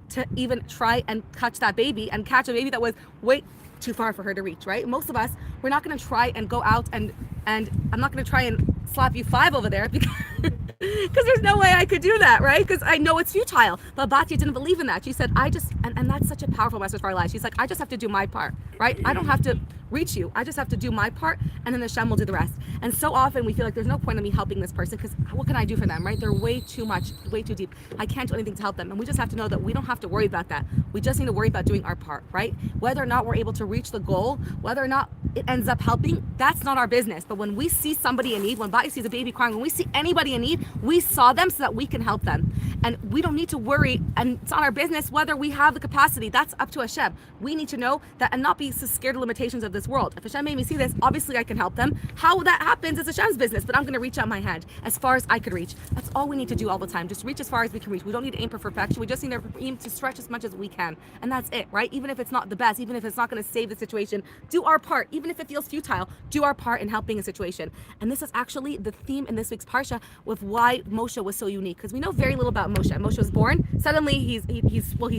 To even try and catch that baby and catch a baby that was way too far for her to reach, right? Most of us, we're not going to try and go out and I'm not going to try and slap you 5 over there because there's no way I could do that, right? Because I know it's futile. But Batya didn't believe in that. She said, and that's such a powerful message for our lives. She's like, I just have to do my part, right? I don't have to reach you. I just have to do my part, and then Hashem will do the rest. And so often we feel like there's no point in me helping this person because what can I do for them, right? They're way too much, way too deep. I can't do anything to help them. And we just have to know that we don't have to worry about that. We just need to worry about doing our part, right? Whether or not we're able to reach the goal, whether or not it ends up helping, that's not our business. But when we see somebody in need, when Batya sees a baby crying, when we see anybody in need, we saw them so that we can help them. And we don't need to worry, and it's not our business whether we have the capacity. That's up to Hashem. We need to know that and not be so scared of limitations of this world. If Hashem made me see this, obviously I can help them. How that happens is Hashem's business, but I'm going to reach out my hand as far as I could reach. That's all we need to do all the time. Just reach as far as we can reach. We don't need to aim for perfection. We just need to aim to stretch as much as we can. And that's it, right? Even if it's not the best, even if it's not going to save the situation, do our part. Even if it feels futile, do our part in helping a situation. And this is actually the theme in this week's Parsha with why Moshe was so unique, because we know very little about Moshe. Moshe was born. Suddenly he's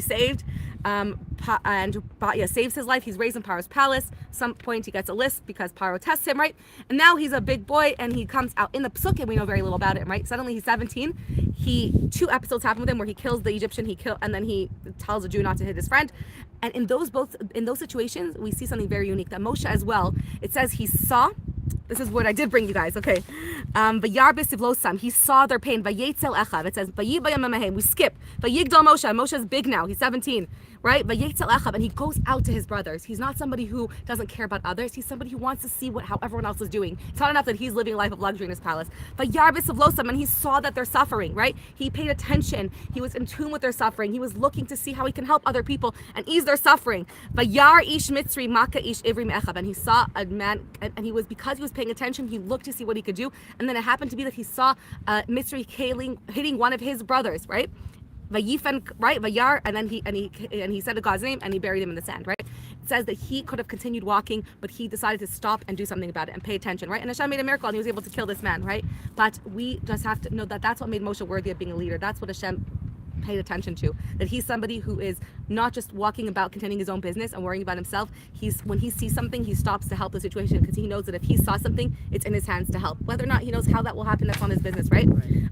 saved, and Batya saves his life. He's raised in Paro's palace. Some point he gets a list because Paro tests him, right? And now he's a big boy, and he comes out in the Psukim. We know very little about him, right? Suddenly he's 17. 2 episodes happen with him where he kills the Egyptian. And then he tells a Jew not to hit his friend. And in those situations, we see something very unique. That Moshe as well. It says he saw. This is what I did bring you guys, okay. He saw their pain. It says, we skip. Moshe's big now, he's 17, right? And he goes out to his brothers. He's not somebody who doesn't care about others. He's somebody who wants to see how everyone else is doing. It's not enough that he's living a life of luxury in his palace. And he saw that they're suffering, right? He paid attention. He was in tune with their suffering. He was looking to see how he can help other people and ease their suffering. And he saw a man, and because he was paying attention, he looked to see what he could do. And then it happened to be that he saw Mitzri hitting one of his brothers, right? Vayifen, right? Vayar, and then he said God's name and he buried him in the sand, right? It says that he could have continued walking, but he decided to stop and do something about it and pay attention, right? And Hashem made a miracle and he was able to kill this man, right? But we just have to know that that's what made Moshe worthy of being a leader. That's what Hashem paid attention to, that he's somebody who is not just walking about contending his own business and worrying about himself. When he sees something, he stops to help the situation because he knows that if he saw something, it's in his hands to help. Whether or not he knows how that will happen, that's on his business, right?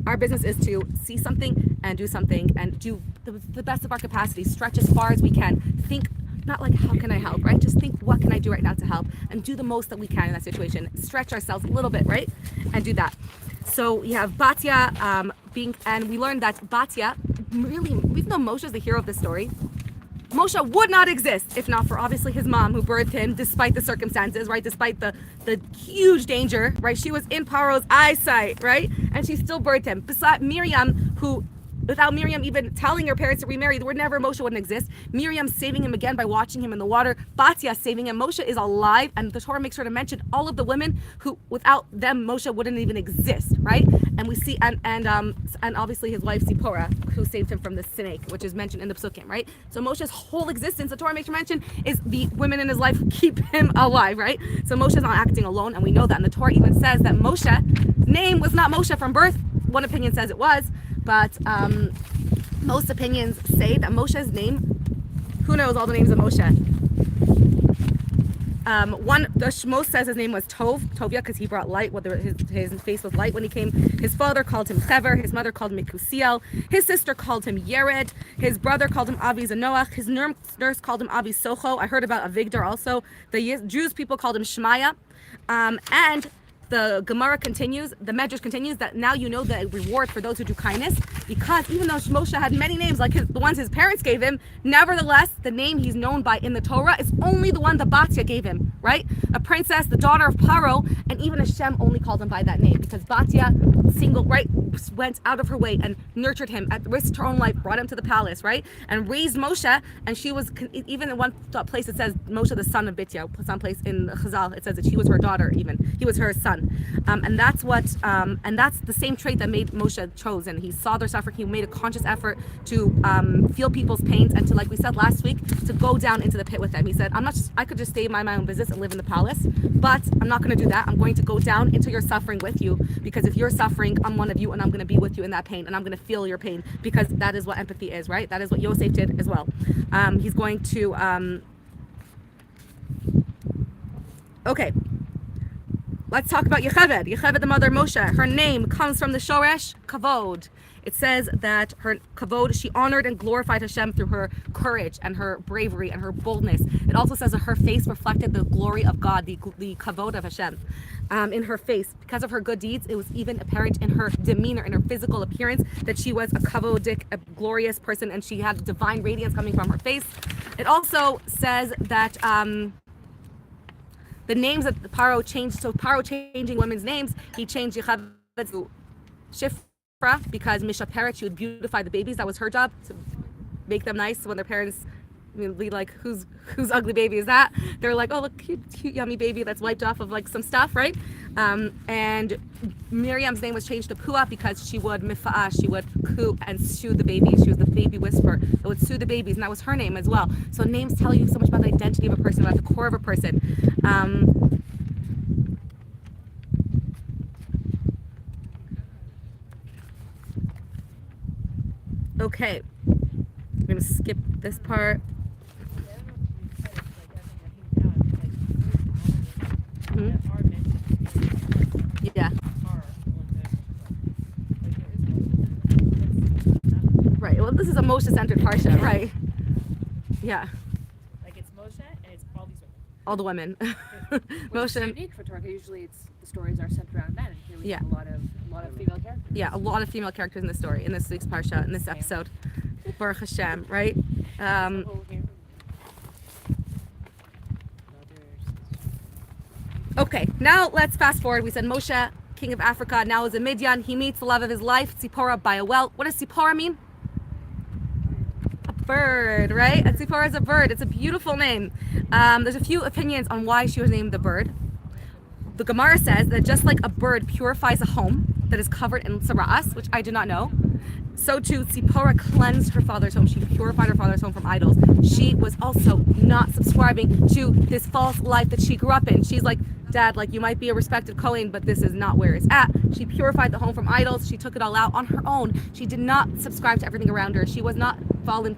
Our business is to see something and do something and do the best of our capacity, stretch as far as we can, think not like how can I help, right? Just think what can I do right now to help and do the most that we can in that situation. Stretch ourselves a little bit, right? And do that. So we have Batya and we learned that Batya really, even though Moshe is the hero of the story, Moshe would not exist if not for obviously his mom who birthed him despite the circumstances, right? Despite the huge danger, right? She was in Paro's eyesight, right? And she still birthed him. Beside Miriam, who without Miriam even telling her parents to remarry, the word never, Moshe wouldn't exist. Miriam saving him again by watching him in the water. Batya saving him. Moshe is alive, and the Torah makes sure to mention all of the women who, without them, Moshe wouldn't even exist, right? And we see, and obviously his wife Zipporah, who saved him from the snake, which is mentioned in the Psukim, right? So Moshe's whole existence, the Torah makes sure mention, is the women in his life who keep him alive, right? So Moshe's not acting alone, and we know that. And the Torah even says that Moshe's name was not Moshe from birth. One opinion says it was, but most opinions say that Moshe's name, who knows all the names of Moshe? The Shemos says his name was Tovia, because he brought light, whether his face was light when he came. His father called him Chever, his mother called him Mekusiel, his sister called him Yered, his brother called him Avi Zanoach, his nurse called him Avi Socho. I heard about Avigdor also. The Jews people called him Shemaiah, and the Gemara continues, the Medrash continues, that now you know the reward for those who do kindness, because even though Moshe had many names like the ones his parents gave him, nevertheless the name he's known by in the Torah is only the one that Batya gave him, right? A princess, the daughter of Paro, and even Hashem only called him by that name because Batya went out of her way and nurtured him at risk to her own life, brought him to the palace, right? And raised Moshe, and she was, even in one place it says Moshe the son of Bitya, someplace in Chazal it says that she was her daughter, even he was her son. And that's the same trait that made Moshe chosen. He saw their suffering. He made a conscious effort to feel people's pains and to, like we said last week, to go down into the pit with them. He said, I could just stay in my own business and live in the palace, but I'm not going to do that. I'm going to go down into your suffering with you, because if you're suffering, I'm one of you, and I'm going to be with you in that pain, and I'm going to feel your pain, because that is what empathy is, right? That is what Yosef did as well. He's going to okay. Let's talk about Yocheved. Yocheved, the mother of Moshe. Her name comes from the Shoresh Kavod. It says that her Kavod, she honored and glorified Hashem through her courage and her bravery and her boldness. It also says that her face reflected the glory of God, the Kavod of Hashem in her face. Because of her good deeds, it was even apparent in her demeanor, in her physical appearance, that she was a Kavodic, a glorious person, and she had divine radiance coming from her face. It also says that the names that Paro changed, so Paro changing women's names, he changed Yocheved to Shifra, because Mishaperet, she would beautify the babies. That was her job, to make them nice. So when their parents be like, whose ugly baby is that? They're like, oh, look, cute, yummy baby that's wiped off of like some stuff, right? And Miriam's name was changed to Pua, because she would mifa'ah, she would coo and sue the babies. She was the baby whisperer that would sue the babies, and that was her name as well. So names tell you so much about the identity of a person, about the core of a person. Okay, I'm gonna skip this part. Yeah. Right. Well, this is a Moshe-centered Parsha, right? Yeah. Like it's Moshe and it's all these women. All the women. Which is Moshe. unique for Torah. Usually, the stories are centered around men. And here we Yeah. have a lot of female characters. Yeah, a lot of female characters in the story, in this week's Parsha, in this episode. Baruch Hashem, right? Okay, now let's fast forward. We said Moshe, king of Africa, now is in Midian. He meets the love of his life, Zipporah, by a well. What does Zipporah mean? A bird, right? And Zipporah is a bird. It's a beautiful name. There's a few opinions on why she was named the bird. The Gemara says that just like a bird purifies a home that is covered in sara'as, which I did not know, so too Zipporah cleansed her father's home. She purified her father's home from idols. She was also not subscribing to this false life that she grew up in. She's like, Dad, like, you might be a respected Kohen, but this is not where it's at. She purified the home from idols. She took it all out on her own. She did not subscribe to everything around her. She was not fallen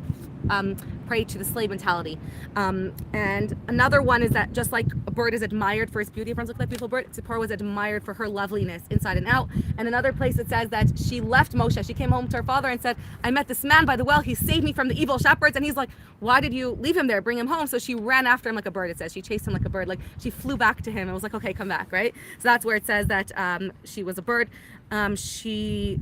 prey to the slave mentality. And another one is that just like a bird is admired for its beauty, everyone's look like a beautiful bird, Zipporah was admired for her loveliness inside and out. And another place it says that she left Moshe. She came home to her father and said, I met this man by the well. He saved me from the evil shepherds. And he's like, why did you leave him there? Bring him home. So she ran after him like a bird, it says. She chased him like a bird. Like she flew back to him and was like, okay, come back, right? So that's where it says that she was a bird. She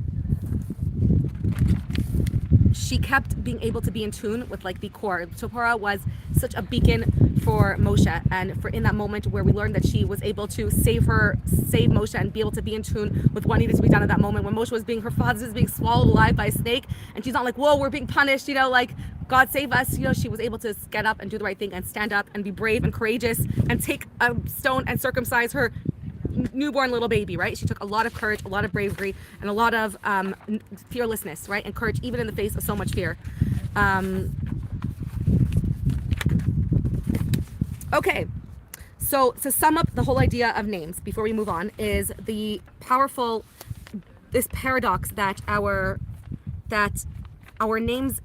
she kept being able to be in tune with like the core. Torah was such a beacon for Moshe, and for in that moment where we learned that she was able to save Moshe and be able to be in tune with what needed to be done at that moment when Moshe was being, her father was being swallowed alive by a snake, and she's not like, whoa, we're being punished, like God save us. She was able to get up and do the right thing and stand up and be brave and courageous and take a stone and circumcise her newborn little baby, right? She took a lot of courage, a lot of bravery, and a lot of fearlessness, right? And courage even in the face of so much fear. Okay, so to sum up the whole idea of names before we move on is this paradox that our names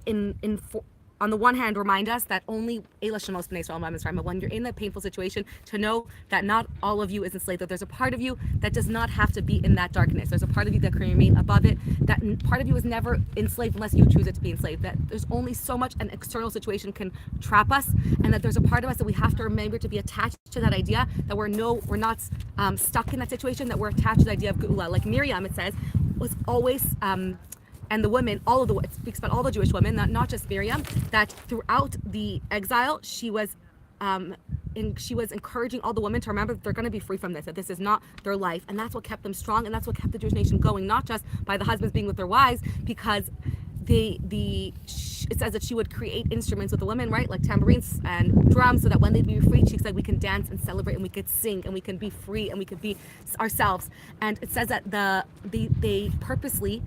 on the one hand remind us that only Eila Shemos B'nai Yisrael Mitzrayim, but when you're in a painful situation, to know that not all of you is enslaved, that there's a part of you that does not have to be in that darkness. There's a part of you that can remain above it, that part of you is never enslaved unless you choose it to be enslaved, that there's only so much an external situation can trap us, and that there's a part of us that we have to remember to be attached to that idea, that we're not stuck in that situation, that we're attached to the idea of Geula. Like Miriam, it says, was always and the women, it speaks about all the Jewish women, not just Miriam, that throughout the exile, she was encouraging all the women to remember that they're going to be free from this, that this is not their life. And that's what kept them strong, and that's what kept the Jewish nation going, not just by the husbands being with their wives, because it says that she would create instruments with the women, right, like tambourines and drums, so that when they'd be free, she said, we can dance and celebrate and we could sing and we can be free and we could be ourselves. And it says that they purposely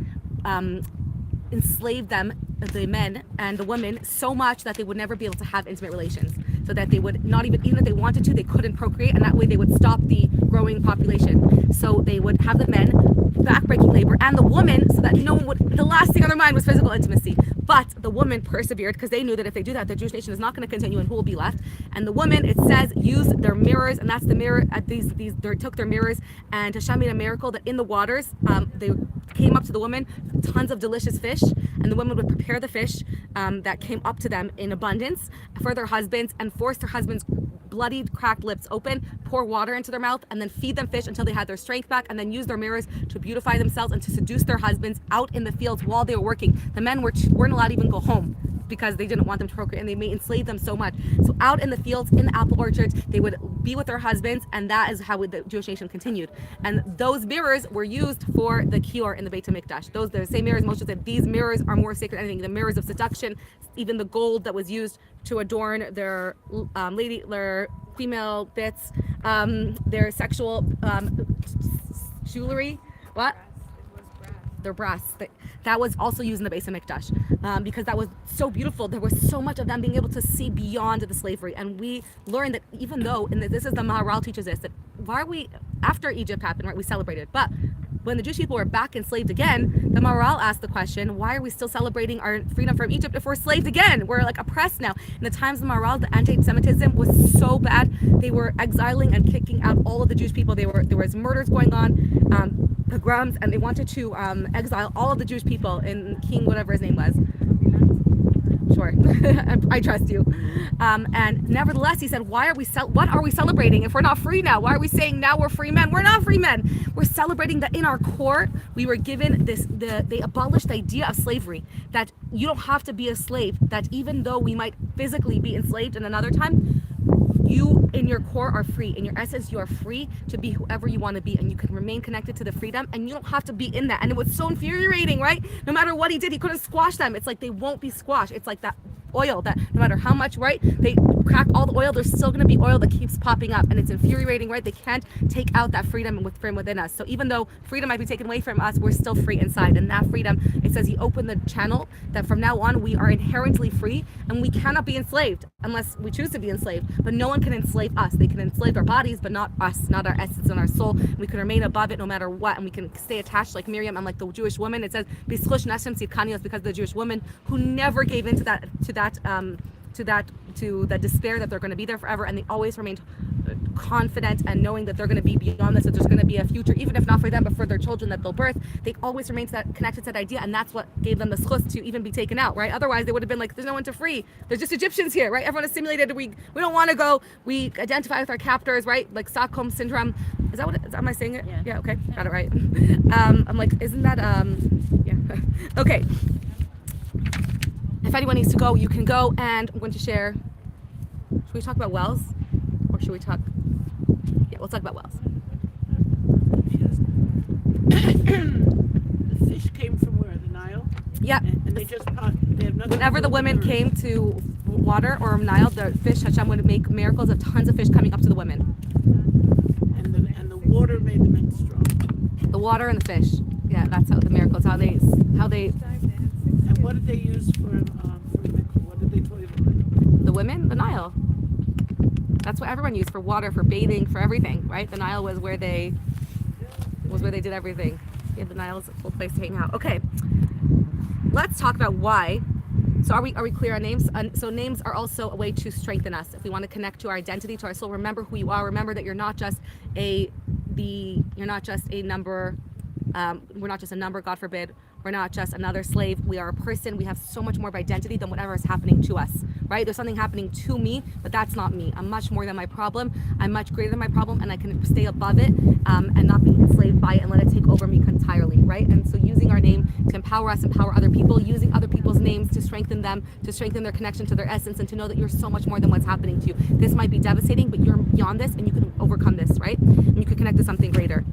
enslaved them, the men and the women, so much that they would never be able to have intimate relations, so that they would not even if they wanted to, they couldn't procreate, and that way they would stop the growing population. So they would have the men backbreaking labor and the woman, so that no one would, the last thing on their mind was physical intimacy. But the women persevered because they knew that if they do that, the Jewish nation is not going to continue, and who will be left? And the women, it says, used their mirrors, and that's the mirror. They took their mirrors, and Hashem made a miracle that in the waters, they came up to the woman tons of delicious fish, and the women would prepare the fish that came up to them in abundance for their husbands, and force their husbands' bloodied, cracked lips open, pour water into their mouth, and then feed them fish until they had their strength back, and then use their mirrors to beautify themselves and to seduce their husbands out in the fields while they were working. The men weren't allowed to even go home because they didn't want them to procreate, and they may enslave them so much. So out in the fields, in the apple orchards, they would be with their husbands, and that is how the Jewish nation continued. And those mirrors were used for the kior in the Beit HaMikdash. Those, the same mirrors, Moshe said, these mirrors are more sacred than anything. The mirrors of seduction, even the gold that was used to adorn their their female bits, their sexual jewelry. What? Their brass. That was also used in the Beit HaMikdash because that was so beautiful. There was so much of them being able to see beyond the slavery. And we learned that even though, and this is the Maharal teaches us, that why are we, after Egypt happened, right, we celebrated. But when the Jewish people were back enslaved again, the Maharal asked the question, why are we still celebrating our freedom from Egypt if we're enslaved again? We're like oppressed now. In the times of the Maharal, the anti-Semitism was so bad. They were exiling and kicking out all of the Jewish people. There was murders going on, pogroms, and they wanted to exile all of the Jewish people in King, whatever his name was. Sure, I trust you. And nevertheless, he said, what are we celebrating if we're not free now? Why are we saying now we're free men? We're not free men. We're celebrating that in our core, we were given they abolished the idea of slavery, that you don't have to be a slave, that even though we might physically be enslaved in another time, you in your core are free. In your essence, you are free to be whoever you want to be, and you can remain connected to the freedom, and you don't have to be in that. And it was so infuriating, right? No matter what he did, he couldn't squash them. It's like they won't be squashed. It's like that oil that no matter how much, right, they crack all the oil, there's still going to be oil that keeps popping up, and it's infuriating, right? They can't take out that freedom from within us. So even though freedom might be taken away from us, we're still free inside. And that freedom, it says he opened the channel that from now on we are inherently free, and we cannot be enslaved unless we choose to be enslaved. But no one can enslave us. They can enslave our bodies, but not us, not our essence and our soul. We can remain above it no matter what, and we can stay attached like Miriam and like the Jewish woman. It says because the Jewish woman who never gave in to the despair that they're going to be there forever, and they always remained confident and knowing that they're going to be beyond this, that there's going to be a future, even if not for them but for their children that they'll birth. They always remained connected to that idea, and that's what gave them the schus to even be taken out, right? Otherwise they would have been like, there's no one to free, there's just Egyptians here, right? Everyone is simulated, we don't want to go, we identify with our captors, right? Like Stockholm syndrome. Is that what it is? Am I saying it? Yeah, okay, got it right. I'm like, isn't that yeah. Okay, if anyone needs to go, you can go. And I'm going to share. Should we talk about wells, or should we talk? Yeah, we'll talk about wells. The fish came from where? The Nile? Yeah. And they just they have nothing. Whenever the women came to water or Nile, the fish, Hashem would make miracles of tons of fish coming up to the women. And the water made the men strong. The water and the fish. Yeah, that's how the miracles. How they. And what did they use for mikvah? What did they toilet with? The women, the Nile. That's what everyone used for water, for bathing, for everything, right? The Nile was where they did everything. Yeah, the Nile is a cool place to hang out. Okay, let's talk about why. So are we clear on names? So names are also a way to strengthen us. If we want to connect to our identity, to our soul, remember who you are. Remember that you're not just a number. We're not just a number, God forbid. We're not just another slave. We are a person. We have so much more of identity than whatever is happening to us, right? There's something happening to me, but that's not me. I'm much more than my problem. I'm much greater than my problem, and I can stay above it and not be enslaved by it and let it take over me entirely, right? And so using our name to empower us, empower other people, using other people's names to strengthen them, to strengthen their connection to their essence, and to know that you're so much more than what's happening to you. This might be devastating, but you're beyond this, and you can overcome this, right? And you can connect to something greater.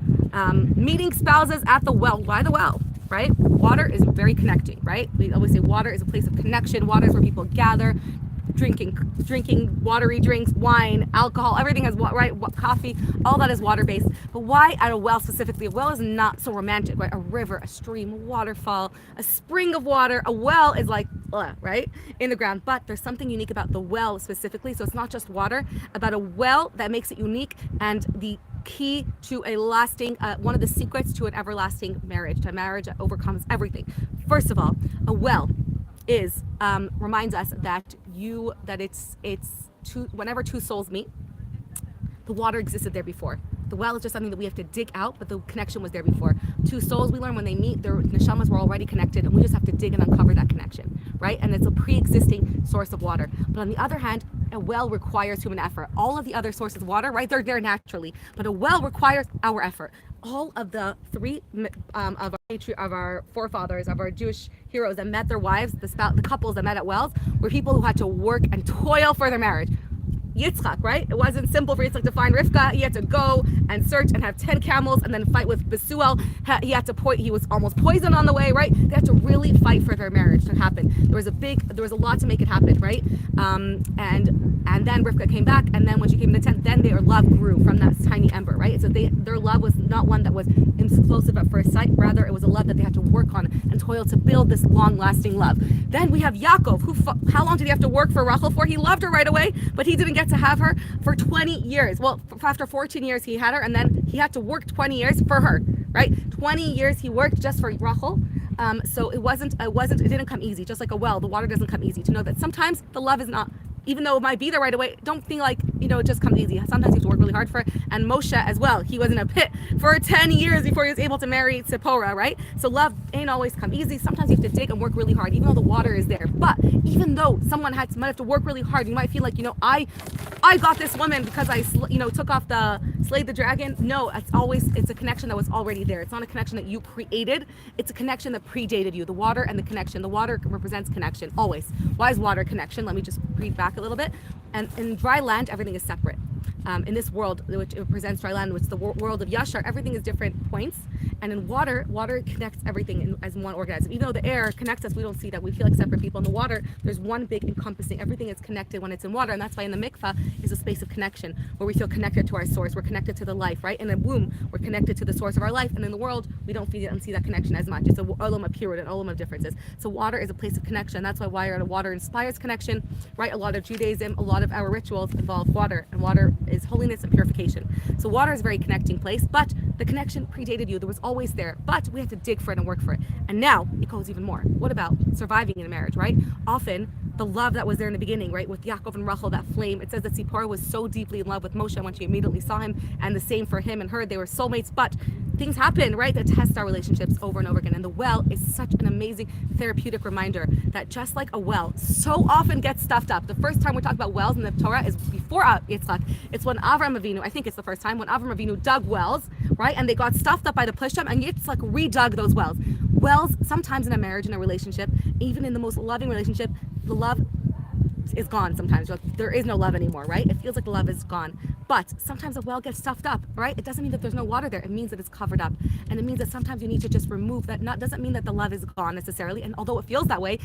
Meeting spouses at the well. Why the well? Right? Water is very connecting, right? We always say water is a place of connection. Water is where people gather, drinking watery drinks, wine, alcohol, everything is right, coffee, all that is water-based. But why at a well specifically? A well is not so romantic, right? A river, a stream, a waterfall, a spring of water. A well is like, right, in the ground. But there's something unique about the well specifically. So it's not just water, about a well that makes it unique, and the key to a lasting, one of the secrets to an everlasting marriage, to a marriage that overcomes everything. First of all, a well is reminds us that whenever two souls meet, the water existed there before. The well is just something that we have to dig out, but the connection was there before. Two souls, we learn when they meet, their neshamas were already connected, and we just have to dig and uncover that connection, right? And it's a pre-existing source of water. But on the other hand, a well requires human effort. All of the other sources of water, right, they're there naturally, but a well requires our effort. All of the three of our forefathers, of our Jewish heroes that met their wives, the couples that met at wells, were people who had to work and toil for their marriage. Yitzchak, right? It wasn't simple for Yitzchak to find Rivka. He had to go and search and have 10 camels and then fight with Besuel. He was almost poisoned on the way, right? They had to really fight for their marriage to happen. There was a lot to make it happen, right? And then Rivka came back, and then when she came to the tent, then their love grew from that tiny ember, right? So their love was not one that was explosive at first sight. Rather, it was a love that they had to work on and toil to build this long-lasting love. Then we have Yaakov, how long did he have to work for Rachel for? He loved her right away, but he didn't get to have her for 20 years. Well, after 14 years he had her, and then he had to work 20 years for her, right? 20 years he worked just for Rachel. So it didn't come easy. Just like a well, the water doesn't come easy. To know that sometimes the love is not, even though it might be there right away, don't think like, it just comes easy. Sometimes you have to work really hard for it. And Moshe as well, he was in a pit for 10 years before he was able to marry Zipporah, right? So love ain't always come easy. Sometimes you have to dig and work really hard, even though the water is there. But even though someone might have to work really hard, you might feel like, I got this woman because I, slayed the dragon. No, it's a connection that was already there. It's not a connection that you created. It's a connection that predated you. The water and the connection. The water represents connection, always. Why is water connection? Let me just read back a little bit. And in dry land, everything is separate. In this world, which represents dry land, which is the world of Yashar, everything is different points. And in water connects everything as one organism. Even though the air connects us, we don't see that. We feel like separate people. In the water, there's one big encompassing. Everything is connected when it's in water. And that's why in the mikvah is a space of connection, where we feel connected to our source. We're connected to the life, right? In the womb, we're connected to the source of our life. And in the world, we don't feel and see that connection as much. It's a olam of purity, an olam of differences. So water is a place of connection. That's why water inspires connection, right? A lot of Judaism, a lot of our rituals involve water. And water is holiness and purification. So water is a very connecting place, but the connection predated you. There was always there, but we had to dig for it and work for it. And now it goes even more. What about surviving in a marriage, right? Often the love that was there in the beginning, right? With Yaakov and Rachel, that flame. It says that Zipporah was so deeply in love with Moshe when she immediately saw him, and the same for him and her. They were soulmates, but things happen, right? That test our relationships over and over again. And the well is such an amazing therapeutic reminder that just like a well so often gets stuffed up. The first time we talk about wells in the Torah is before Yitzchak. It's when Avram Avinu, I think it's the first time, when Avram Avinu dug wells, right? And they got stuffed up by the Plishtim, and Yitzchak redug those wells. Wells, sometimes in a marriage, in a relationship, even in the most loving relationship, the love is gone sometimes. Like, there is no love anymore, right? It feels like the love is gone. But sometimes a well gets stuffed up, right? It doesn't mean that there's no water there. It means that it's covered up. And it means that sometimes you need to just remove that. Doesn't mean that the love is gone necessarily. And although it feels that way,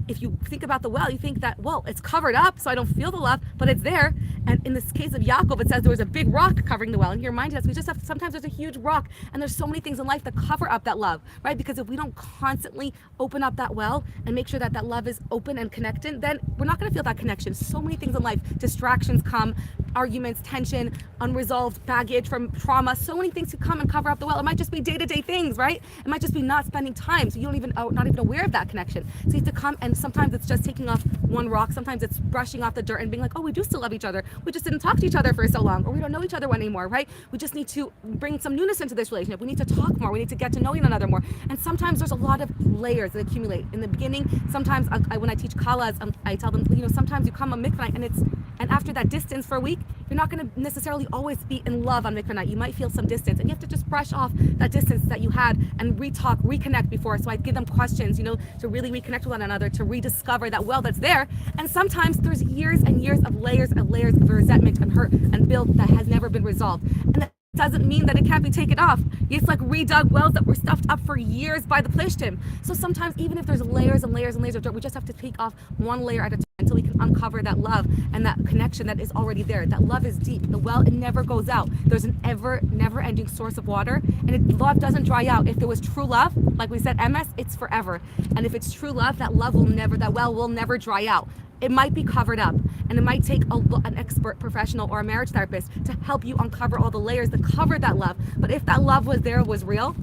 if you think about the well, you think that, well, it's covered up, so I don't feel the love, but it's there. And in this case of Yaakov, it says there was a big rock covering the well. And he reminded us, sometimes there's a huge rock, and there's so many things in life that cover up that love, right? Because if we don't constantly open up that well and make sure that that love is open and connected, then we're not going to feel that connection. So many things in life, distractions come, arguments, tension, unresolved baggage from trauma, so many things could come and cover up the well. It might just be day-to-day things, right? It might just be not spending time, so you don't even, not even aware of that connection. So you have to come, and sometimes it's just taking off one rock, sometimes it's brushing off the dirt and being like, oh, we do still love each other. We just didn't talk to each other for so long, or we don't know each other anymore, right? We just need to bring some newness into this relationship. We need to talk more. We need to get to know one another more. And sometimes there's a lot of layers that accumulate. In the beginning, sometimes when I teach kalas, I tell them, sometimes you come on mikvah night, and after that distance for a week, you're not going to necessarily always be in love on mikvah night. You might feel some distance, and you have to just brush off that distance that you had and reconnect before. So I give them questions, to really reconnect with one another, to rediscover that well that's there. And sometimes there's years and years of layers of resentment and hurt and guilt that has never been resolved. And that doesn't mean that it can't be taken off. It's like redug wells that were stuffed up for years by the plishtim. So sometimes, even if there's layers and layers and layers of dirt, we just have to take off one layer at a time until we can uncover that love and that connection that is already there. That love is deep. The well, it never goes out. There's an never-ending source of water, and love doesn't dry out. If there was true love, like we said, MS, it's forever. And if it's true love, that well will never dry out. It might be covered up, and it might take an expert professional or a marriage therapist to help you uncover all the layers that cover that love. But if that love was real,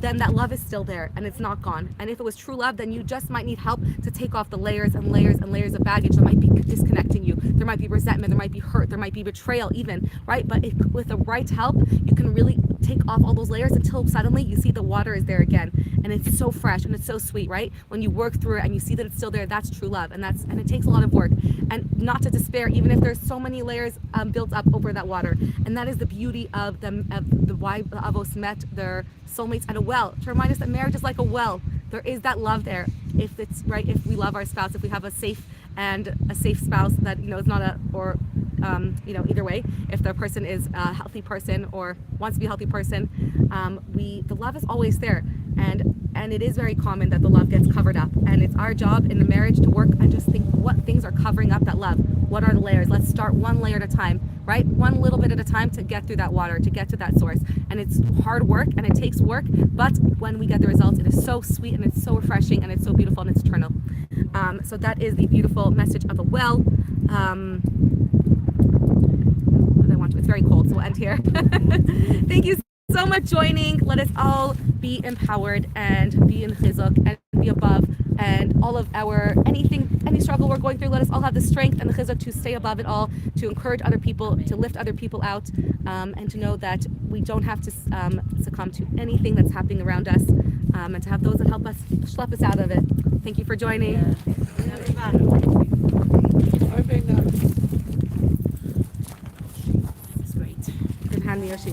then that love is still there and it's not gone. And if it was true love, then you just might need help to take off the layers and layers and layers of baggage that might be disconnecting you. There might be resentment, there might be hurt, there might be betrayal even, right? But with the right help, you can really take off all those layers until suddenly you see the water is there again. And it's so fresh and it's so sweet, right? When you work through it and you see that it's still there, that's true love. And it takes a lot of work. And not to despair, even if there's so many layers built up over that water. And that is the beauty of the why the avos met their soulmates at a well, to remind us that marriage is like a well. There is that love there. If it's right, if we love our spouse, if we have a safe spouse that is not either way, if the person is a healthy person or wants to be a healthy person, the love is always there. And it is very common that the love gets covered up, and it's our job in the marriage to work and just think what things are covering up that love. What are the layers? Let's start one layer at a time, right? One little bit at a time to get through that water, to get to that source. And it's hard work and it takes work, but when we get the results, it is so sweet and it's so refreshing and it's so beautiful and it's eternal. So that is the beautiful message of a well. It's very cold, so we'll end here. Thank you so much joining. Let us all be empowered and be in chizuk and be above, and all of any struggle we're going through, let us all have the strength and the chizuk to stay above it all, to encourage other people, to lift other people out, and to know that we don't have to succumb to anything that's happening around us, and to have those that help us schlep us out of it. Thank you for joining. I may not. It's great. You can hand me your sheet.